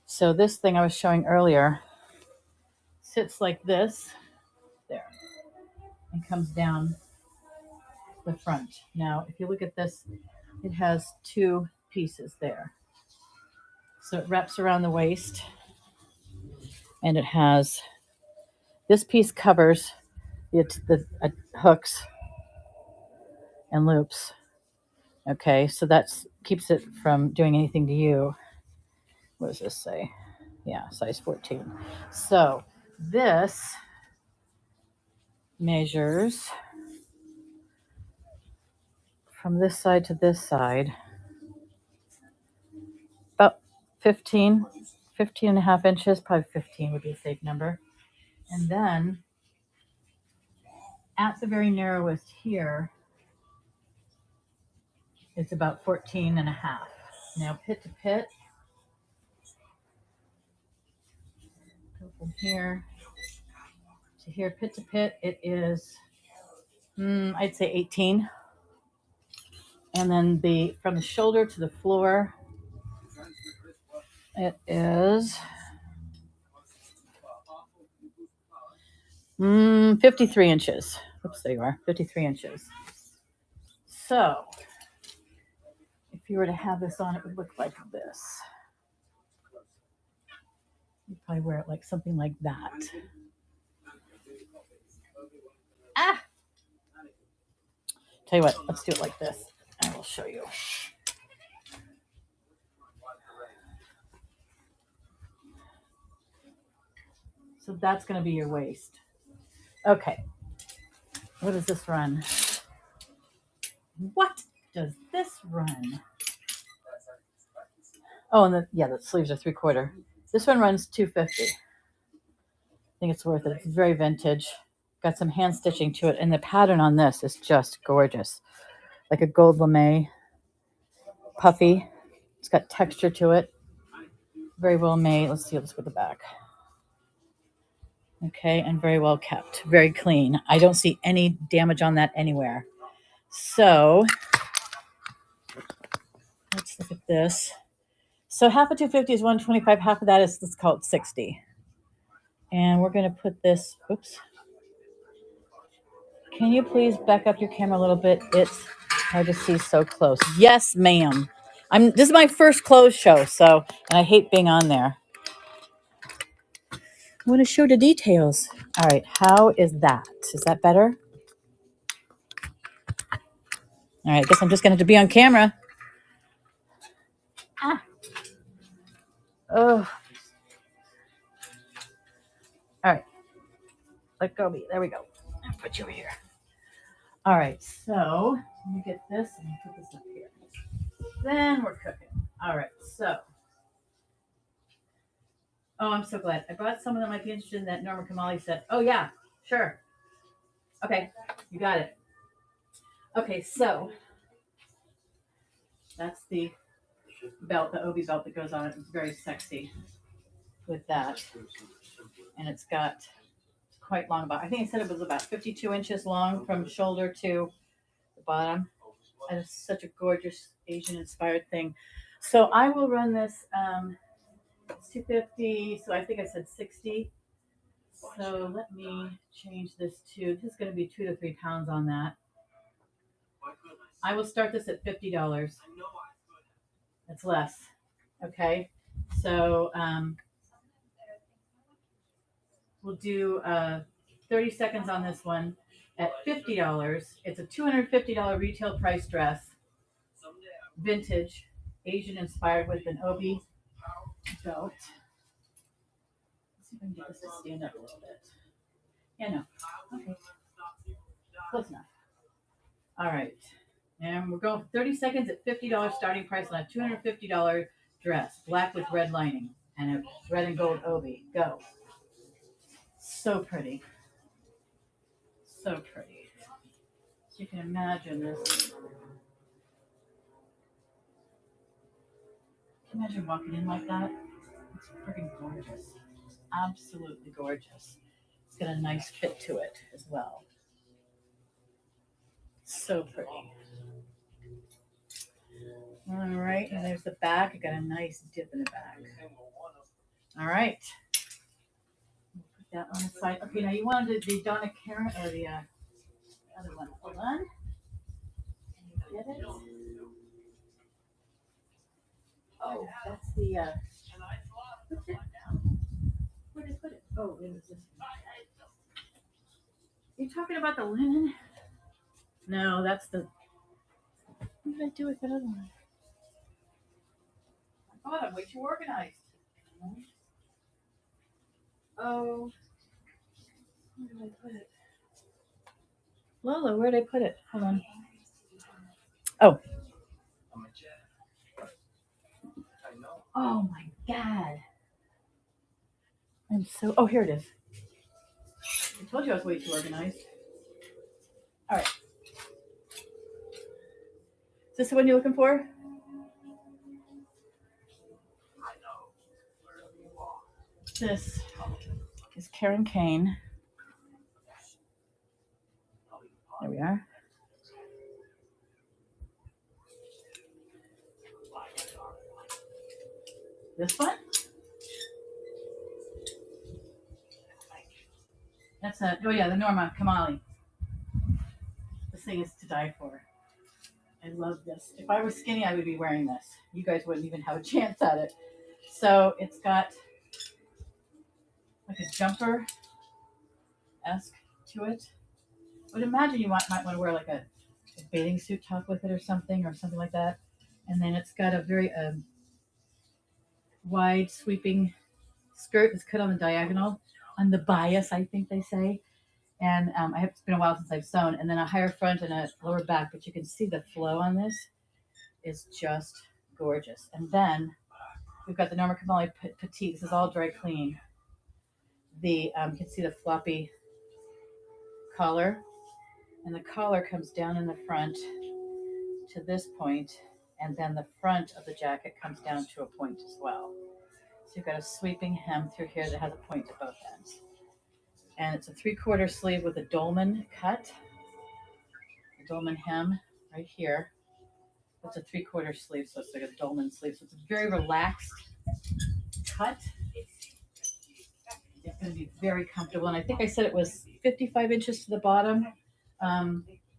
So this thing I was showing earlier sits like this, there, and comes down the front. Now, if you look at this, it has two pieces there. So it wraps around the waist, and it has, this piece covers the hooks and loops. Okay, so that keeps it from doing anything to you. What does this say? Yeah, size 14. So this measures from this side to this side about 15 and a half inches, probably 15 would be a safe number. And then at the very narrowest here, it's about 14 and a half. Now pit to pit, go from here to here, pit to pit, it is, I'd say 18. And then from the shoulder to the floor, it is 53 inches. Oops, there you are, 53 inches. So if you were to have this on, it would look like this. You'd probably wear it like something like that. Ah! Tell you what, let's do it like this. I will show you. So that's going to be your waist. Okay. What does this run? What does this run? Oh, and the sleeves are 3/4. This one runs $250. I think it's worth it. It's very vintage. Got some hand stitching to it, and the pattern on this is just gorgeous. Like a gold lame, puffy. It's got texture to it. Very well made. Let's see. Let's go to the back. Okay, and very well kept, very clean. I don't see any damage on that anywhere. So let's look at this. So half of 250 is 125. Half of that is, let's call it 60. And we're going to put this, oops. Can you please back up your camera a little bit? It's hard to see so close. Yes, ma'am. This is my first clothes show, so, and I hate being on there. I want to show the details. All right, how is that? Is that better? All right, I guess I'm just going to have to be on camera. Ah. Oh. All right. Let go of me. There we go. I'll put you over here. All right, so let me get this and put this up here. Then we're cooking. All right, so. Oh, I'm so glad. I brought someone that might be interested in that. Norma Kamali said, oh, yeah, sure. Okay, you got it. Okay, so that's the belt, the Obi belt that goes on it. It's very sexy with that. And it's got quite long about, I think it said it was about 52 inches long from shoulder to the bottom. And it's such a gorgeous Asian inspired thing. So I will run this, it's 250, so I think I said 60. So let me change this to, this is going to be 2 to 3 pounds on that. I will start this at $50. It's less. Okay. So we'll do 30 seconds on this one at $50. It's a $250 retail price dress. Vintage, Asian inspired with an Obi belt. Let's see if I can get this to stand up a little bit. Yeah, no. Okay. Close enough. All right. And we're going 30 seconds at $50 starting price on a $250 dress, black with red lining and a red and gold Obi. Go. So pretty. So pretty. So you can imagine this. Can you imagine walking in like that? It's freaking gorgeous. Absolutely gorgeous. It's got a nice fit to it as well. So pretty. All right, and there's the back. I got a nice dip in the back. All right. Put that on the side. Okay, now you wanted the Donna Karan or the other one. Hold on. Can you get it? Oh, that's the. What's it? Where did I put it? Oh, it was this one. You're talking about the linen? No, that's the. What did I do with that other one? I thought I'm way too organized. Oh, where did I put it? Lola, where did I put it? Hold on. Oh. Oh my God. I'm so. Oh, here it is. I told you I was way too organized. All right. Is this the one you're looking for? This is Karen Kane. There we are. This one? That's a, oh yeah, the Norma Kamali. This thing is to die for. I love this. If I was skinny, I would be wearing this. You guys wouldn't even have a chance at it. So it's got like a jumper-esque to it. I would imagine you might want to wear like a bathing suit top with it or something like that. And then it's got a very wide sweeping skirt that's cut on the diagonal, on the bias, I think they say. And it's been a while since I've sewn. And then a higher front and a lower back, but you can see the flow on this is just gorgeous. And then we've got the Norma Kamali Petite. This is all dry clean. You can see the floppy collar, and the collar comes down in the front to this point, and then the front of the jacket comes down to a point as well. So you've got a sweeping hem through here that has a point at both ends. And it's a 3/4 sleeve with a dolman cut, a dolman hem right here. It's a 3/4 sleeve, so it's like a dolman sleeve. So it's a very relaxed cut. It's going to be very comfortable. And I think I said it was 55 inches to the bottom.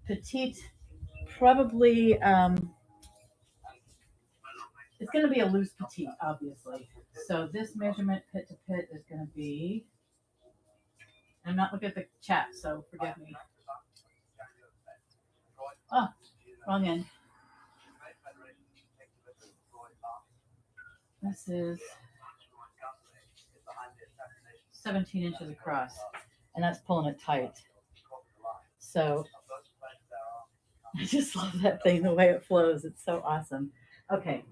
Petite, probably, it's going to be a loose petite, obviously. So this measurement pit to pit is going to be, I'm not looking at the chat, so forgive me. Oh, wrong end. This is 17 inches across, and that's pulling it tight. So I just love that thing, the way it flows. It's so awesome. Okay.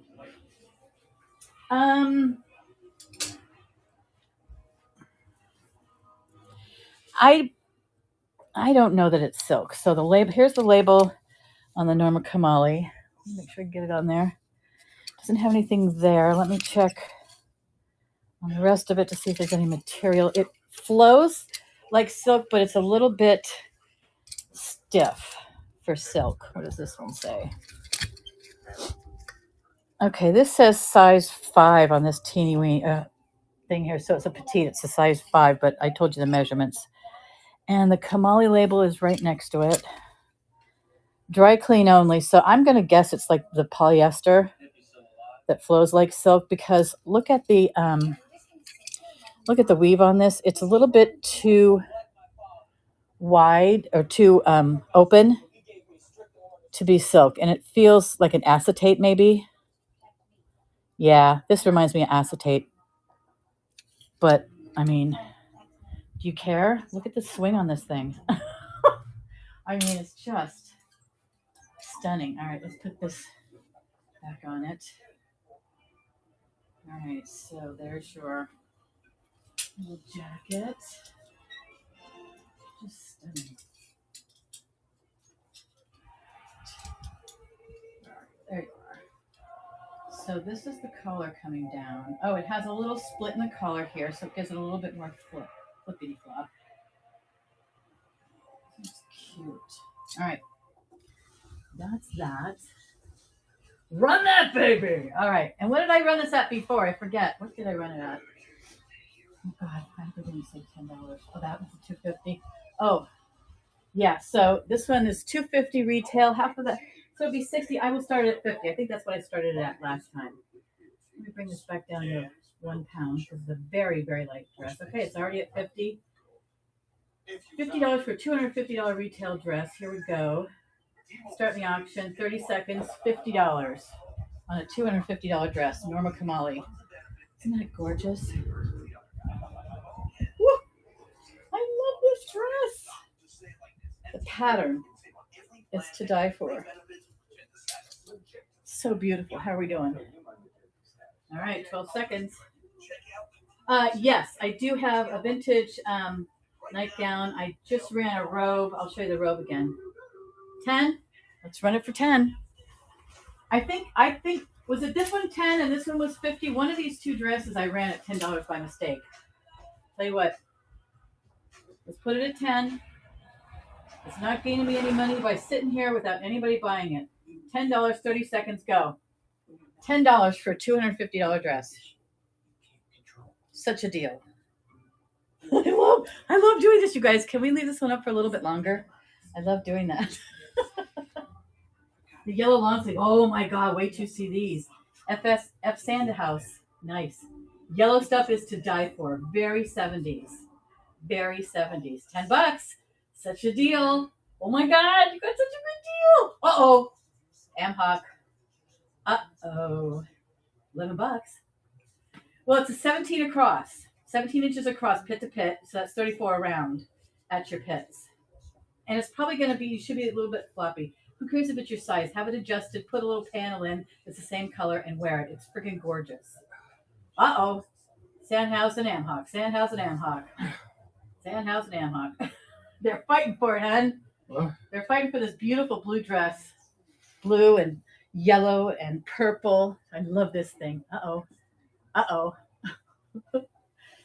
I don't know that it's silk. So the label, here's the label on the Norma Kamali. Make sure I get it on there. Doesn't have anything there. Let me check on the rest of it to see if there's any material. It flows like silk, but it's a little bit stiff for silk. What does this one say? Okay, this says size 5 on this teeny weeny thing here. So it's a petite. It's a size 5, but I told you the measurements. And the Kamali label is right next to it. Dry clean only. So I'm going to guess it's like the polyester that flows like silk, because look at the weave on this. It's a little bit too wide or too open to be silk, and it feels like an acetate maybe. Yeah, this reminds me of acetate. But I mean, do you care? Look at the swing on this thing. I mean, it's just stunning. All right, let's put this back on it. All right, so there's your little jacket. Just stunning. There you are. So this is the collar coming down. Oh, it has a little split in the collar here, so it gives it a little bit more flippity flop. That's cute. All right. That's that. Run that baby! All right. And what did I run this at before? I forget. What did I run it at? Oh God, I didn't say $10. Oh, that was a $2.50. Oh, yeah. So this one is $2.50 retail. Half of that, so it'd be $60. I will start at $50. I think that's what I started at last time. Let me bring this back down to 1 pound because it's a very, very light dress. Okay, it's already at $50. $50 for a $250 retail dress. Here we go. Start the auction. 30 seconds. $50 on a $250 dress. Norma Kamali. Isn't that gorgeous? Woo! I love this dress. The pattern is to die for. So beautiful. How are we doing? All right, 12 seconds. Yes, I do have a vintage nightgown. I just ran a robe. I'll show you the robe again. 10. Let's run it for 10. I think was it this one 10 and this one was 50? One of these two dresses I ran at $10 by mistake. Tell you what. Let's put it at 10. It's not gaining me any money by sitting here without anybody buying it. $10, 30 seconds, go. $10 for a $250 dress. Such a deal. I love doing this, you guys. Can we leave this one up for a little bit longer? I love doing that. The yellow long sleeve. Oh my God, wait till you see these. F. Sanderhouse. Nice. Yellow stuff is to die for. Very 70s. Very 70s. $10. Such a deal. Oh my God, you got such a good deal. Uh-oh. Amhawk. Uh-oh. $11. Well, it's a 17 across. 17 inches across, pit to pit. So that's 34 around at your pits. And it's probably going to be, you should be a little bit floppy. Who cares if it's your size? Have it adjusted, put a little panel in that's the same color and wear it. It's freaking gorgeous. Uh-oh. Sandhouse and Amhawk. Sandhouse and Amhawk. Sandhouse and Amhawk. They're fighting for it, hon. What? They're fighting for this beautiful blue dress. Blue and yellow and purple. I love this thing. Uh-oh. Uh-oh.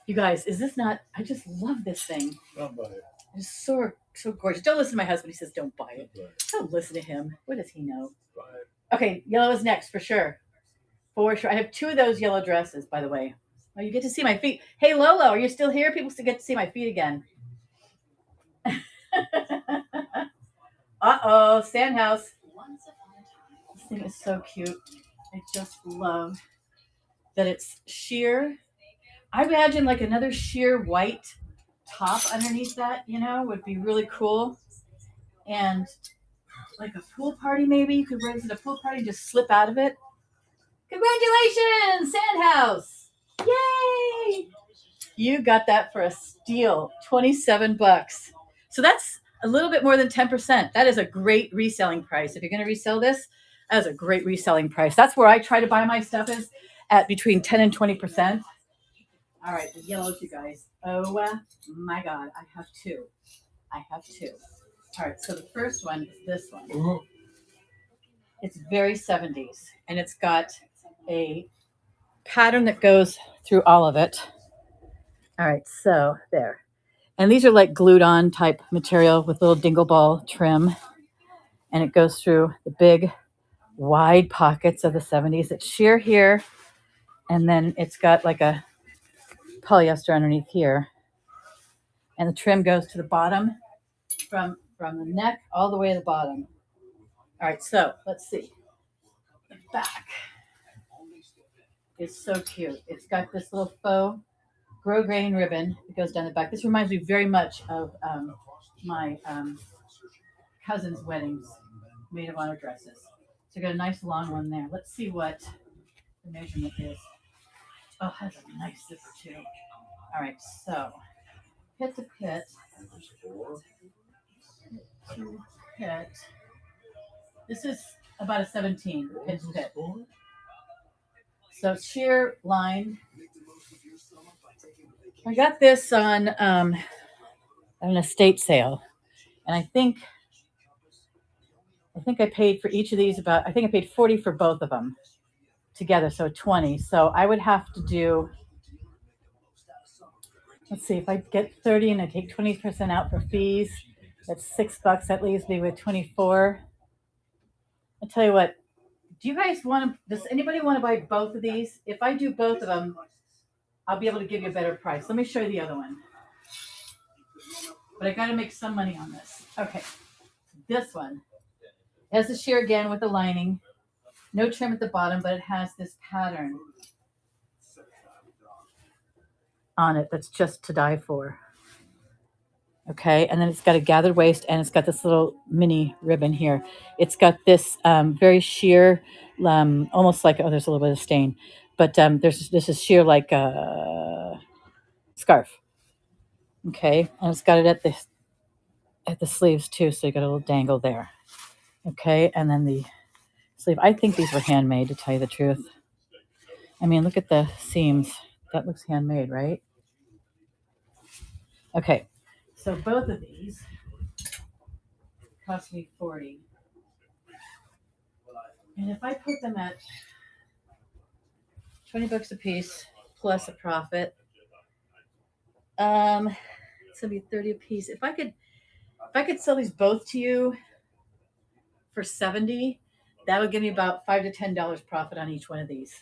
You guys, is this not? I just love this thing. Don't buy it. It's so gorgeous. Don't listen to my husband. He says don't buy it. Don't listen to him. What does he know? Buy it. Okay, yellow is next for sure. For sure. I have 2 of those yellow dresses, by the way. Oh, you get to see my feet. Hey, Lolo, are you still here? People still get to see my feet again. Uh-oh, Sandhouse. This thing is so cute. I just love that it's sheer. I imagine like another sheer white top underneath that, would be really cool. And like a pool party, maybe you could wear this at a pool party and just slip out of it. Congratulations, Sandhouse! Yay! You got that for a steal, $27. So that's a little bit more than 10%. That is a great reselling price. If you're going to resell this, that is a great reselling price. That's where I try to buy my stuff, is at between 10 and 20%. All right, the yellows, you guys. Oh my God, I have two. All right, so the first one is this one. It's very 70s, and it's got a pattern that goes through all of it. All right, so there. And these are like glued on type material with little dingle ball trim. And it goes through the big wide pockets of the 70s. It's sheer here. And then it's got like a polyester underneath here. And the trim goes to the bottom from the neck all the way to the bottom. All right, so let's see. The back is so cute. It's got this little faux grosgrain ribbon that goes down the back. This reminds me very much of my cousin's weddings, maid of honor dresses. So I got a nice long one there. Let's see what the measurement is. Oh, has a nice zipper too. All right, so pit to pit. This is about a 17 pit to pit. So sheer line. I got this on an estate sale, and I think I paid for each of these I paid 40 for both of them together, so 20. So I would have to do, let's see, if I get 30 and I take 20% out for fees, that's $6. That leaves me with 24. I'll tell you what, does anybody want to buy both of these? If I do both of them, I'll be able to give you a better price. Let me show you the other one. But I got to make some money on this. Okay, this one has the sheer again with the lining. No trim at the bottom, but it has this pattern on it that's just to die for. Okay, and then it's got a gathered waist, and it's got this little mini ribbon here. It's got this very sheer, almost like, there's a little bit of stain, but this is sheer like a scarf. Okay, and it's got it at the sleeves too, so you got a little dangle there. Okay, and then the sleeve. I think these were handmade, to tell you the truth. I mean, look at the seams. That looks handmade, right? Okay, so both of these cost me 40. And if I put them at $20 a piece plus a profit, it's gonna be 30 a piece. If I could sell these both to you for 70, that would give me about $5 to $10 profit on each one of these.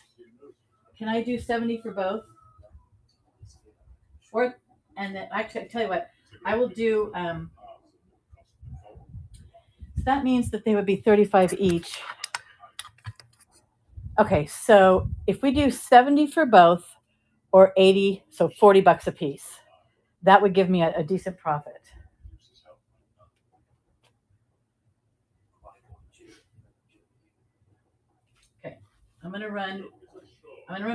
Can I do 70 for both? And then actually, I tell you what, I will do. So that means that they would be 35 each. Okay, so if we do 70 for both, or 80, so $40 a piece, that would give me a decent profit. Okay, I'm gonna run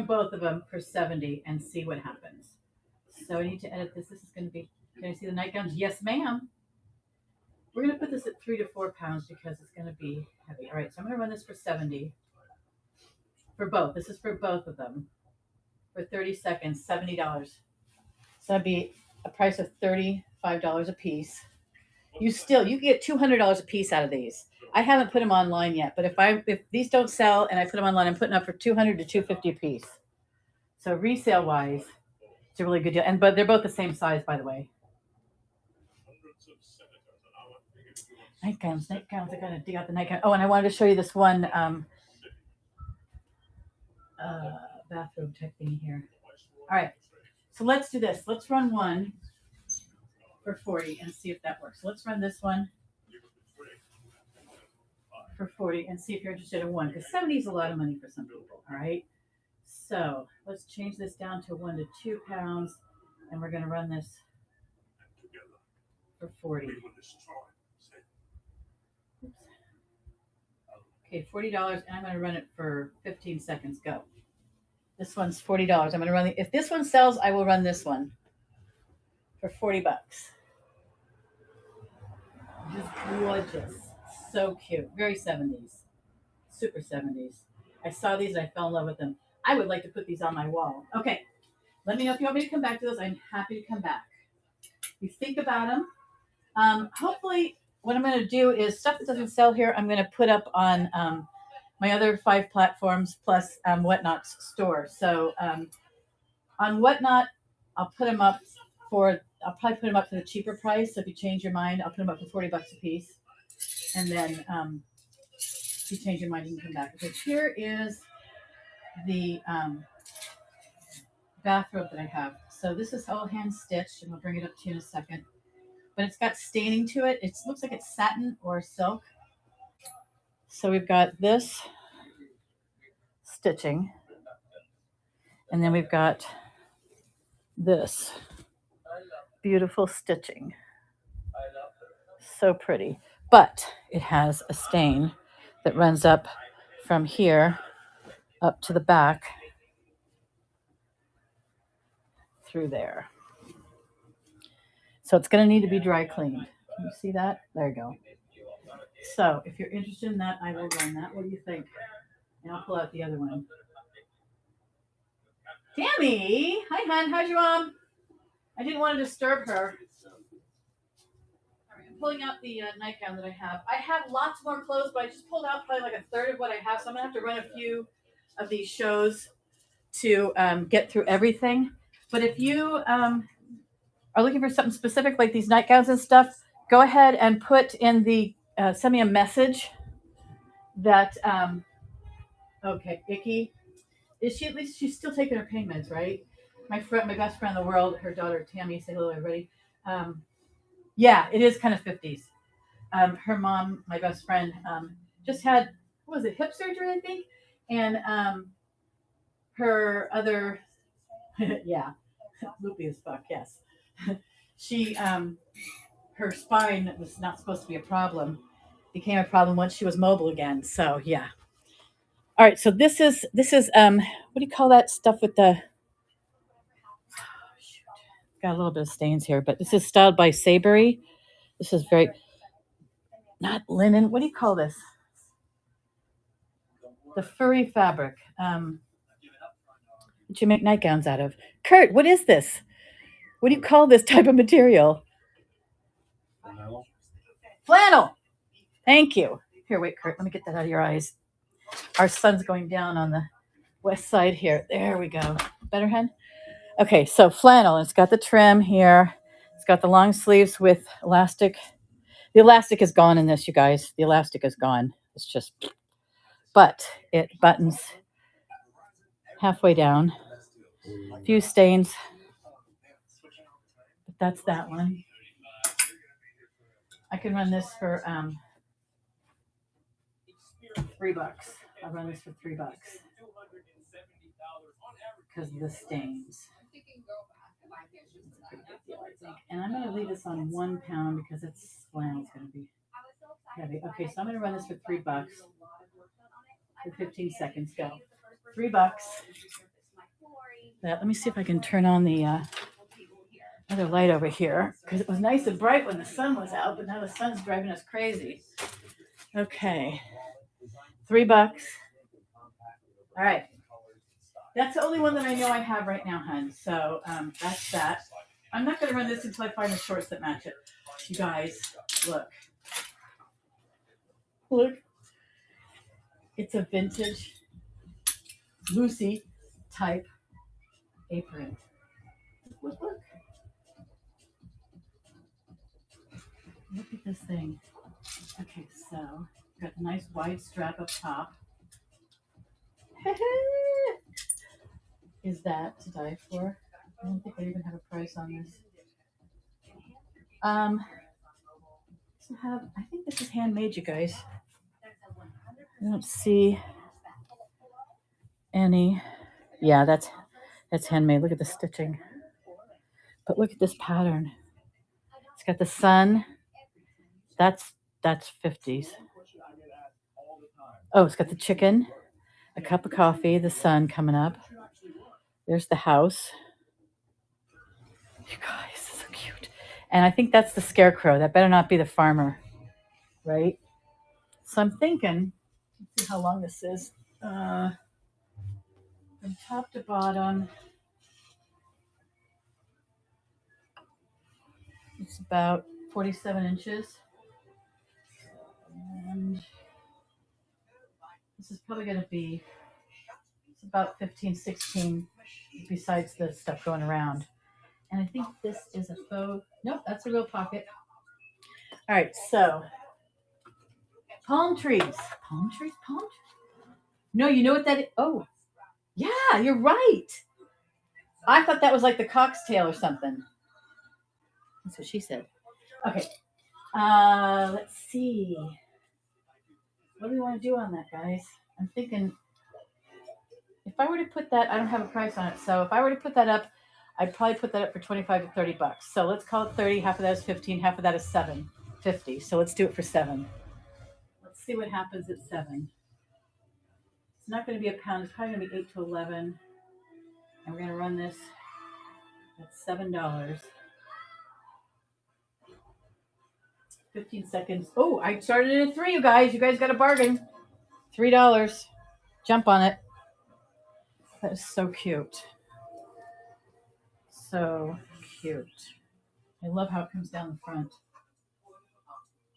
both of them for 70 and see what happens. So I need to edit this. This is going to be, can I see the nightgowns? Yes, ma'am. We're going to put this at 3 to 4 pounds because it's going to be heavy. All right, so I'm going to run this for 70 for both. This is for both of them for 30 seconds, $70. So that'd be a price of $35 a piece. You get $200 a piece out of these. I haven't put them online yet, but if these don't sell and I put them online, I'm putting up for $200 to $250 a piece. So resale wise, It's a really good deal. But they're both the same size, by the way. Nightgowns. I gotta dig out the nightgown. Oh, and I wanted to show you this one bathrobe type thing here. All right. So let's do this. Let's run one for 40 and see if that works. So let's run this one for 40 and see if you're interested in one, because 70 is a lot of money for some people. All right. So let's change this down to 1 to 2 pounds, and we're going to run this for 40. Oops. Okay, $40, and I'm going to run it for 15 seconds. Go. This one's $40. I'm going to run if this one sells, I will run this one for $40. Just gorgeous. So cute. Very 70s. Super 70s. I saw these and I fell in love with them. I would like to put these on my wall. Okay. Let me know if you want me to come back to those. I'm happy to come back. You think about them. Hopefully, what I'm going to do is stuff that doesn't sell here, I'm going to put up on my other 5 platforms plus Whatnot's store. So on Whatnot, I'll probably put them up for the cheaper price. So if you change your mind, I'll put them up for $40 a piece. And then if you change your mind, you can come back. Okay, here is the bathrobe that I have. So this is all hand stitched, and I'll bring it up to you in a second. But it's got staining to it. It looks like it's satin or silk. So we've got this stitching, and then we've got this beautiful stitching. So pretty. But it has a stain that runs up from here up to the back through there. So it's going to need to be dry cleaned. Can you see that? There you go. So if you're interested in that, I will run that. What do you think? And I'll pull out the other one. Tammy! Hi, hon. How's your mom? I didn't want to disturb her. All right, I'm pulling out the nightgown that I have. I have lots more clothes, but I just pulled out probably like a third of what I have. So I'm going to have to run a few of these shows to get through everything. But if you are looking for something specific like these nightgowns and stuff, go ahead and put in the send me a message that okay, Icky, is she, at least she's still taking her pain meds, right? My best friend in the world, her daughter Tammy, say hello everybody. Yeah, it is kind of 50s. Her mom, my best friend, just had, what was it, hip surgery, I think, and her other yeah, loopy as fuck, yes. She her spine was not supposed to be a problem, became a problem once she was mobile again. So yeah. All right, so this is what do you call that stuff with the got a little bit of stains here, but this is styled by Sabery. This is very not linen. What do you call this? The furry fabric. That you make nightgowns out of. Kurt, what is this? What do you call this type of material? Flannel. Thank you. Here, wait, Kurt. Let me get that out of your eyes. Our sun's going down on the west side here. There we go. Better, hen? Okay, so flannel. It's got the trim here. It's got the long sleeves with elastic. The elastic is gone in this, you guys. The elastic is gone. It's just, but it buttons halfway down. A few stains. But that's that one. I can run this for $3. I'll run this for $3 because of the stains. And I'm going to leave this on 1 pound because it's flannel. It's going to be heavy. Okay, so I'm going to run this for $3 for 15 seconds. Go. $3. Let me see if I can turn on the other light over here because it was nice and bright when the sun was out, but now the sun's driving us crazy. Okay. $3. All right. That's the only one that I know I have right now, hun. So that's that. I'm not going to run this until I find the shorts that match it. You guys, look. Look. It's a vintage Lucy type apron. look, look. Look at this thing. Okay, so got a nice wide strap up top. Is that to die for? I don't think I even have a price on this. I think this is handmade, you guys. I don't see any. Yeah, that's handmade. Look at the stitching. But look at this pattern. It's got the sun. That's 50s. Oh, it's got the chicken, a cup of coffee, the sun coming up. There's the house. You guys, this is so cute. And I think that's the scarecrow. That better not be the farmer, right? So I'm thinking, let's see how long this is. From top to bottom, it's about 47 inches. And this is probably going to be, it's about 15, 16, besides the stuff going around. And I think this is a faux, nope, that's a real pocket. All right, so palm trees. Palm trees? Palm trees? No, you know what that is? Oh, yeah, you're right. I thought that was like the cock's tail or something. That's what she said. Okay. Let's see. What do we want to do on that, guys? I'm thinking if I were to put that, I don't have a price on it. So if I were to put that up, I'd probably put that up for 25 to 30 bucks. So let's call it 30. Half of that is 15. Half of that is 7.50. So let's do it for 7. Let's see what happens at 7. It's not going to be a pound. It's probably going to be 8 to 11. And we're going to run this at $7. 15 seconds. Oh, I started it at 3, you guys. You guys got a bargain. $3. Jump on it. That is so cute. So cute. I love how it comes down the front.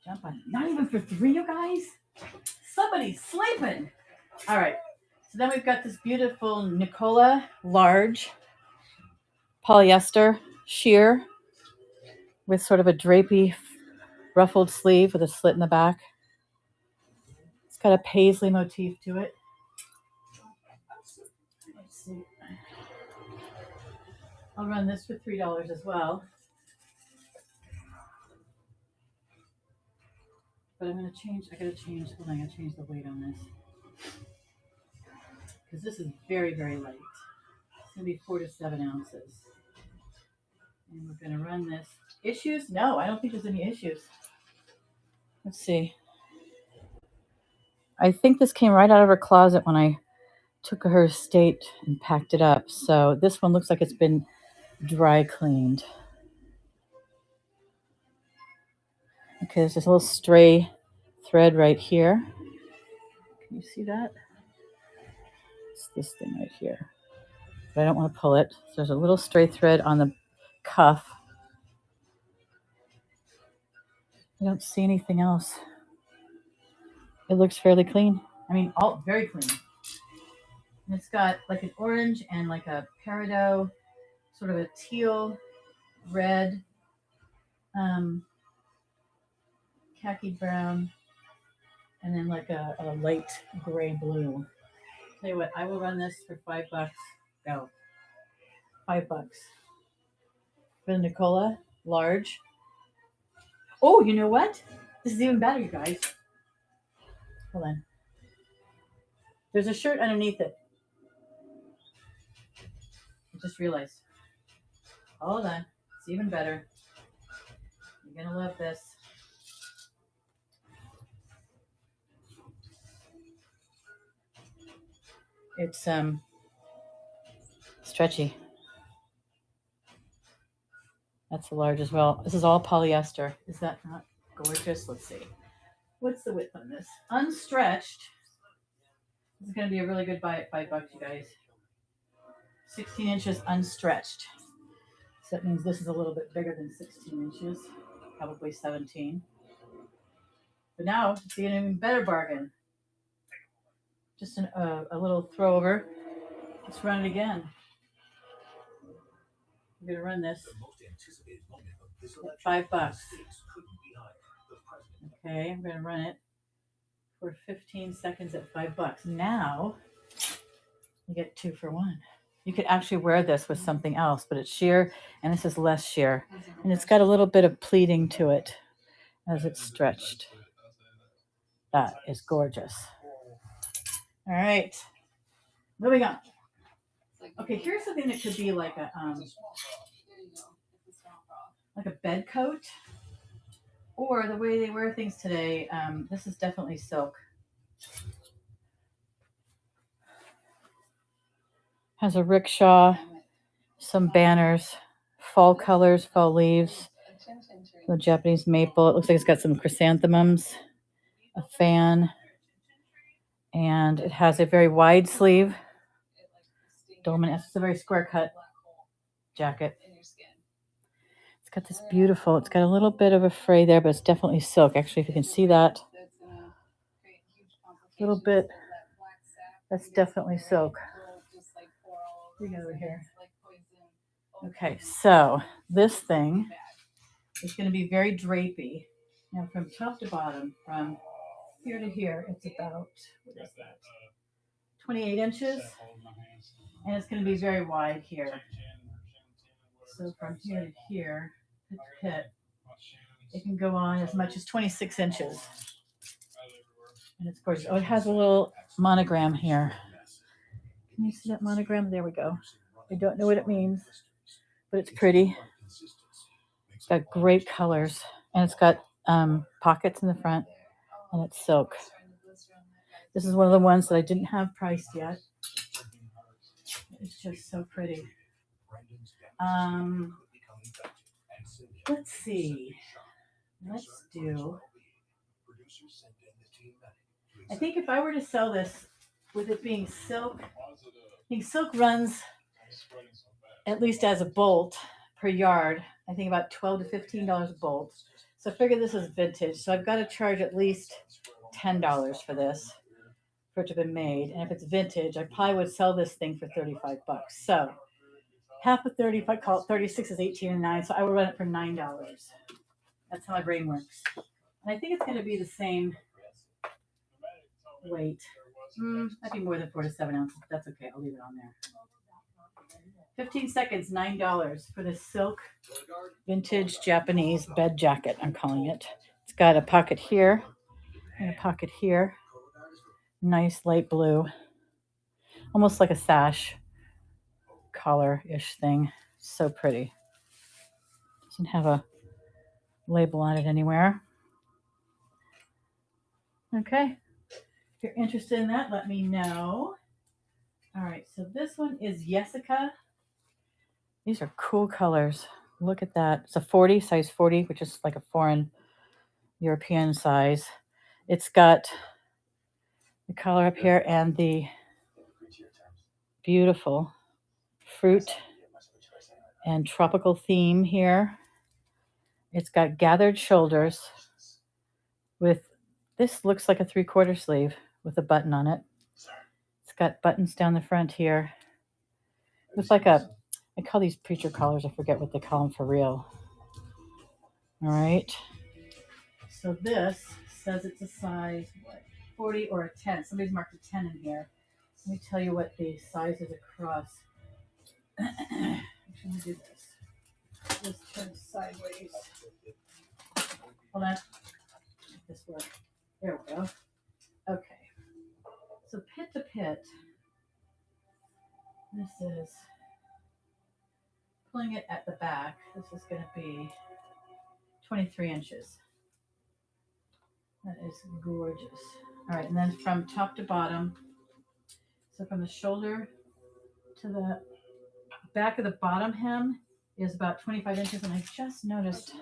Jump on it. Not even for 3, you guys? Somebody's sleeping. All right. So then we've got this beautiful Nicola large polyester sheer with sort of a drapey ruffled sleeve with a slit in the back. It's got a paisley motif to it. Let's see. I'll run this for $3 as well. But I'm going to change, hold on, I got to change the weight on this. Because this is very, very light. It's going to be 4 to 7 ounces. And we're going to run this. Issues? No, I don't think there's any issues. Let's see. I think this came right out of her closet when I took her estate and packed it up. So this one looks like it's been dry cleaned. Okay, there's this little stray thread right here. Can you see that? It's this thing right here. But I don't want to pull it. So there's a little stray thread on the cuff. I don't see anything else. It looks fairly clean. I mean, all very clean. And it's got like an orange and like a peridot, sort of a teal, red, khaki brown, and then like a light gray blue. Tell you what, I will run this for $5. Go. $5 for the Nicola large. Oh, you know what? This is even better, you guys. Hold on. There's a shirt underneath it. I just realized. Hold on. It's even better. You're gonna love this. It's stretchy. That's the large as well. This is all polyester. Is that not gorgeous? Let's see. What's the width on this? Unstretched. This is going to be a really good buy at $5, you guys. 16 inches unstretched. So that means this is a little bit bigger than 16 inches. Probably 17. But now, it's an even better bargain. Just a little throw over. Let's run it again. I'm going to run this at $5. Okay, I'm going to run it for 15 seconds at $5. Now you get 2 for 1. You could actually wear this with something else, but it's sheer and this is less sheer. And it's got a little bit of pleating to it as it's stretched. That is gorgeous. All right, moving on. Okay, here's something that could be like a bed coat, or the way they wear things today. This is definitely silk. Has a rickshaw, some banners, fall colors, fall leaves, the Japanese maple. It looks like it's got some chrysanthemums, a fan, and it has a very wide sleeve. Dolman, it's a very square cut jacket. It's got this beautiful, it's got a little bit of a fray there, but it's definitely silk. Actually, if you can see that, a little bit, that's definitely silk. We go over here. Okay, so this thing is going to be very drapey. Now, from top to bottom, from here to here, it's about, what is that, 28 inches. And it's going to be very wide here. So from here to here, pit to pit, it can go on as much as 26 inches. And it's gorgeous. Oh, it has a little monogram here. Can you see that monogram? There we go. I don't know what it means, but it's pretty. It's got great colors, and it's got pockets in the front, and it's silk. This is one of the ones that I didn't have priced yet. It's just so pretty. Let's see. Let's do. I think if I were to sell this, with it being silk, I think silk runs, at least as a bolt per yard, I think about $12 to $15 a bolt. So I figure this is vintage. So I've got to charge at least $10 for this, for it to have been made. And if it's vintage, I probably would sell this thing for $35. So half of 30, if I call it 36, is 18 and 9. So I would run it for $9. That's how my brain works. And I think it's going to be the same weight. Might be more than 4 to 7 ounces. But that's okay. I'll leave it on there. 15 seconds, $9 for this silk vintage Japanese bed jacket, I'm calling it. It's got a pocket here and a pocket here. Nice light blue. Almost like a sash collar-ish thing. So pretty. Doesn't have a label on it anywhere. Okay. If you're interested in that, let me know. All right, so this one is Jessica. These are cool colors. Look at that. It's a 40, size 40, which is like a foreign European size. It's got the collar up here and the beautiful fruit and tropical theme here. It's got gathered shoulders with, this looks like a 3/4 sleeve with a button on it. It's got buttons down the front here. It's like a, I call these preacher collars. I forget what they call them for real. All right. So this says it's a size, what, 40 or a 10. Somebody's marked a 10 in here. Let me tell you what the size is across. Let me do this. Just turn sideways. Hold on. Make this work. There we go. Okay. So pit to pit. This is pulling it at the back. This is going to be 23 inches. That is gorgeous. All right, and then from top to bottom, so from the shoulder to the back of the bottom hem is about 25 inches. And I just noticed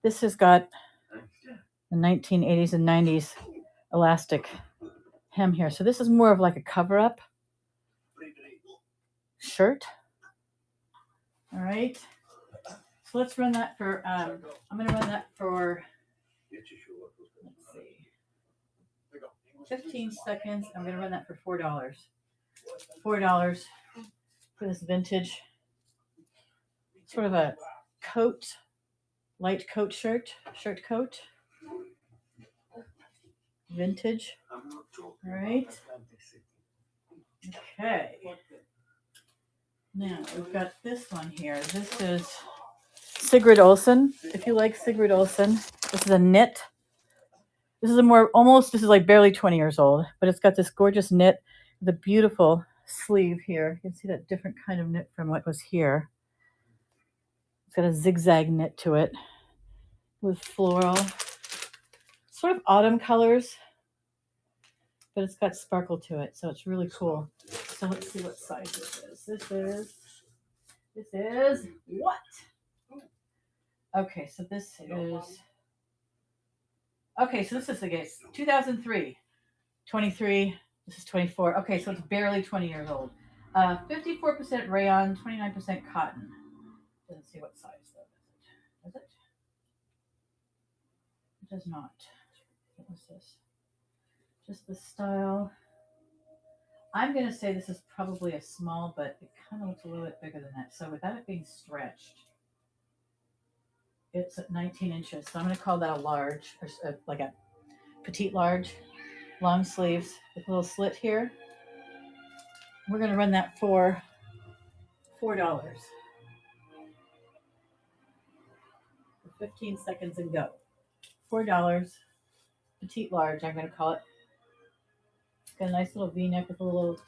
this has got the 1980s and 90s elastic hem here. So this is more of like a cover-up shirt. All right. So let's run that for, I'm going to run that for, let's see, 15 seconds. I'm going to run that for $4. $4 for this vintage sort of a coat, light coat shirt coat, vintage. All right. Okay. Now we've got this one here. This is Sigrid Olsen. If you like Sigrid Olsen, this is a knit. This is a more almost, this is like barely 20 years old, but it's got this gorgeous knit, the beautiful sleeve here. You can see that different kind of knit from what was here. It's got a zigzag knit to it with floral, sort of autumn colors, but it's got sparkle to it, so it's really cool. So let's see what size this is. This is what? Okay, so this is, okay, so this is, again, 2003, 23, this is 24. Okay, so it's barely 20 years old. 54% rayon, 29% cotton. Doesn't see what size though. Does it? It does not. What was this? Just the style. I'm going to say this is probably a small, but it kind of looks a little bit bigger than that. So without it being stretched, it's at 19 inches. So I'm going to call that a large, or like a petite large, long sleeves with a little slit here. We're going to run that for $4. 15 seconds and go. $4, petite large, I'm going to call it. It's got a nice little V-neck with a little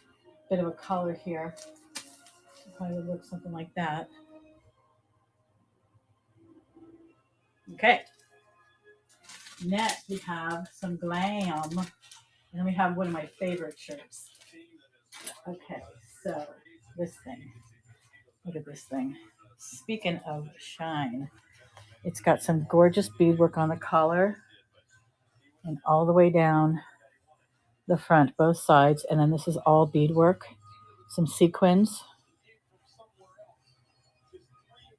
bit of a collar here. It probably would look something like that. Okay. Next, we have some glam. And then we have one of my favorite shirts. Okay, so this thing. Look at this thing. Speaking of shine, it's got some gorgeous beadwork on the collar and all the way down the front, both sides. And then this is all beadwork, some sequins,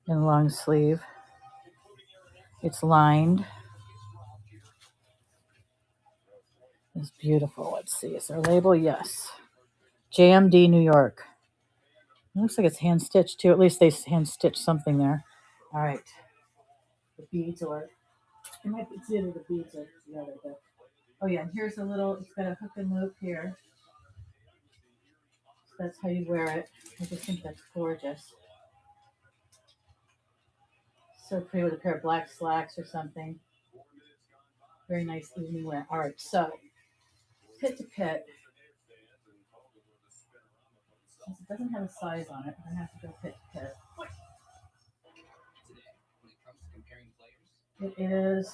and long sleeve. It's lined. It's beautiful. Let's see. Is there a label? Yes. JMD New York. It looks like it's hand stitched too. At least they hand stitched something there. All right. The beads, or it might be either the beads or the other. But, oh yeah, and here's a little. It's got a hook and loop here. So that's how you wear it. I just think that's gorgeous. So pretty with a pair of black slacks or something. Very nice evening wear. All right, so pit to pit. Since it doesn't have a size on it, I'm going to have to go pit to pit. It is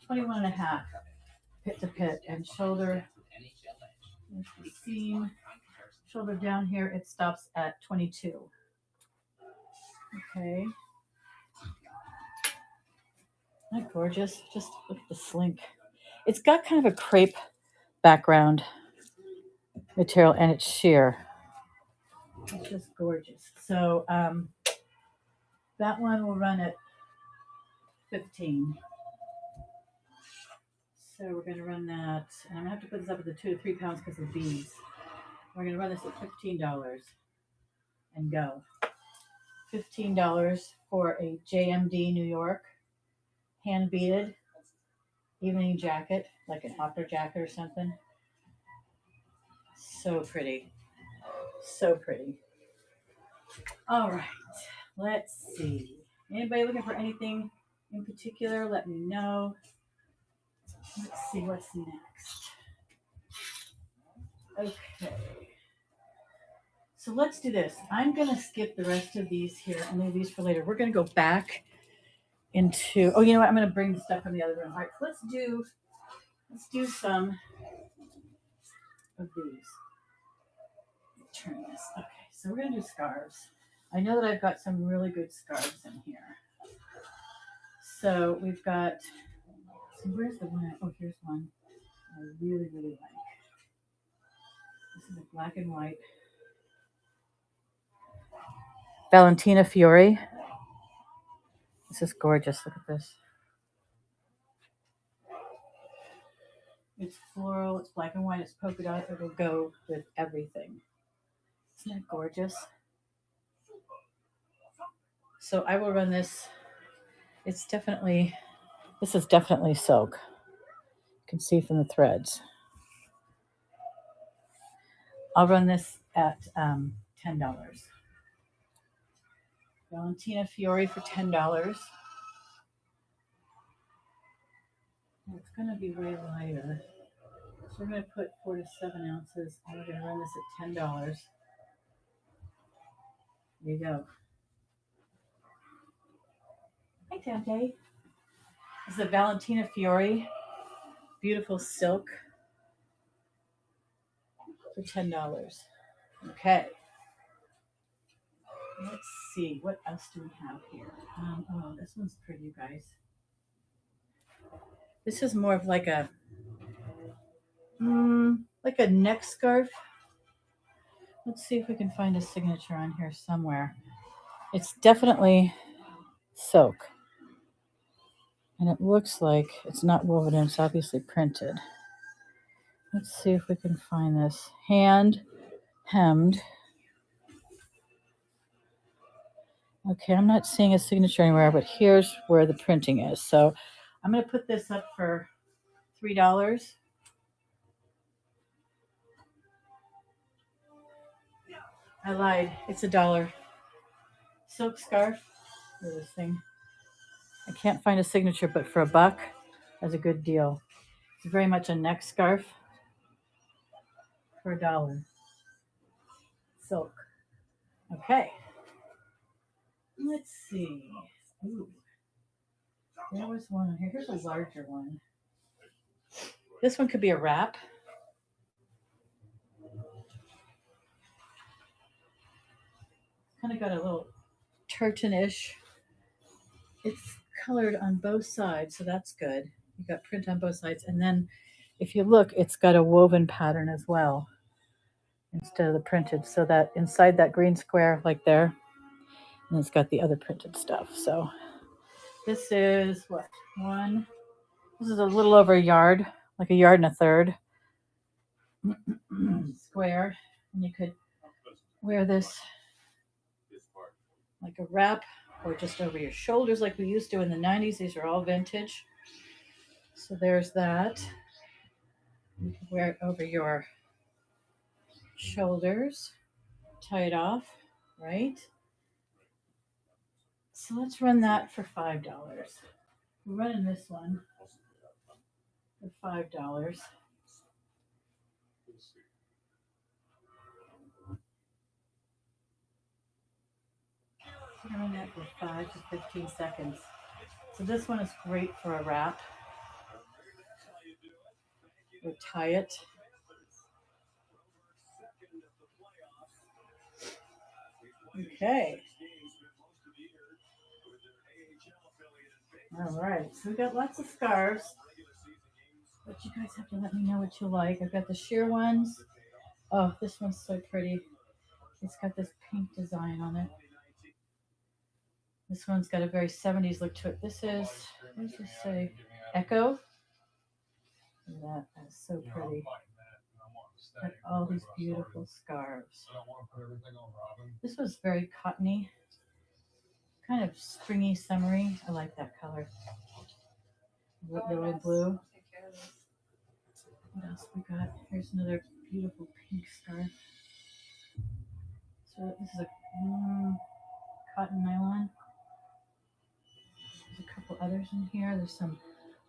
21 and a half pit to pit, and shoulder, the seam, shoulder down here, it stops at 22. Okay. Isn't that gorgeous? Just look at the slink. It's got kind of a crepe background material, and it's sheer. It's just gorgeous. So that one will run at 15. So we're going to run that, and I'm going to have to put this up at the 2 to 3 pounds because of beads. We're going to run this at $15 and go. $15 for a JMD New York hand beaded evening jacket, like an opera jacket or something. So pretty. So pretty. All right. Let's see. Anybody looking for anything in particular? Let me know. Let's see what's next. Okay. So let's do this. I'm going to skip the rest of these here and leave these for later. We're going to go back into, oh, you know what? I'm going to bring the stuff from the other room. All right, so let's do some of these. Turn this. Okay, so we're going to do scarves. I know that I've got some really good scarves in here. So we've got, so where's the one? Oh, here's one I really, really like. This is a black and white Valentina Fiore. This is gorgeous. Look at this. It's floral, it's black and white, it's polka dot. It'll go with everything. Isn't that gorgeous? So I will run this. This is definitely silk. You can see from the threads. I'll run this at $10. Valentina Fiore for $10. It's going to be way lighter. So we're going to put 4 to 7 ounces, and we're going to run this at $10. There you go. Hi, Dante. This is a Valentina Fiore, beautiful silk for $10. Okay. Let's see. What else do we have here? Oh, this one's pretty, you guys. This is more of like a neck scarf. Let's see if we can find a signature on here somewhere. It's definitely silk. And it looks like it's not woven in, it's obviously printed. Let's see if we can find this. Hand hemmed. Okay, I'm not seeing a signature anywhere, but here's where the printing is. So I'm going to put this up for $3. I lied. It's $1. Silk scarf. Look at this thing. I can't find a signature, but for $1, that's a good deal. It's very much a neck scarf for $1. Silk. Okay. Let's see. Ooh. There was one on here. Here's a larger one. This one could be a wrap. Kind of got a little tartan-ish. It's colored on both sides, so that's good. You've got print on both sides. And then if you look, it's got a woven pattern as well instead of the printed. So that inside that green square, like there, and it's got the other printed stuff. So this is what? This is a little over a yard, like a yard and a third square. And you could wear this like a wrap or just over your shoulders like we used to in the 90s. These are all vintage. So there's that. You can wear it over your shoulders, tie it off, right? So let's run that for $5. We're running this one for $5. I'm gonna run that for 5 to 15 seconds. So this one is great for a wrap. Or tie it. Okay. All right. So we got lots of scarves. But you guys have to let me know what you like. I've got the sheer ones. Oh, this one's so pretty. It's got this pink design on it. This one's got a very 70s look to it. This is, what does this say? Echo. That is so pretty. Got all these beautiful scarves. This was very cottony, kind of springy, summery. I like that color. Yellow blue. What else we got? Here's another beautiful pink scarf. So this is a cotton nylon. There's a couple others in here. There's some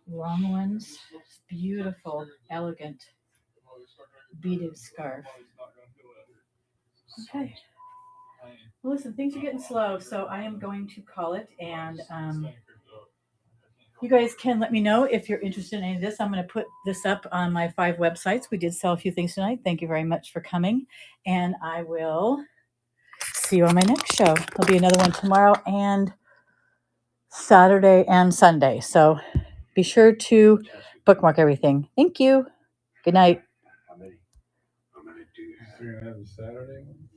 long ones. It's beautiful, elegant, beaded scarf. Okay. Well, listen, things are getting slow, so I am going to call it. And you guys can let me know if you're interested in any of this. I'm going to put this up on my 5 websites. We did sell a few things tonight. Thank you very much for coming. And I will see you on my next show. There'll be another one tomorrow and Saturday and Sunday. So be sure to bookmark everything. Thank you. Good night. You're gonna have the Saturday one?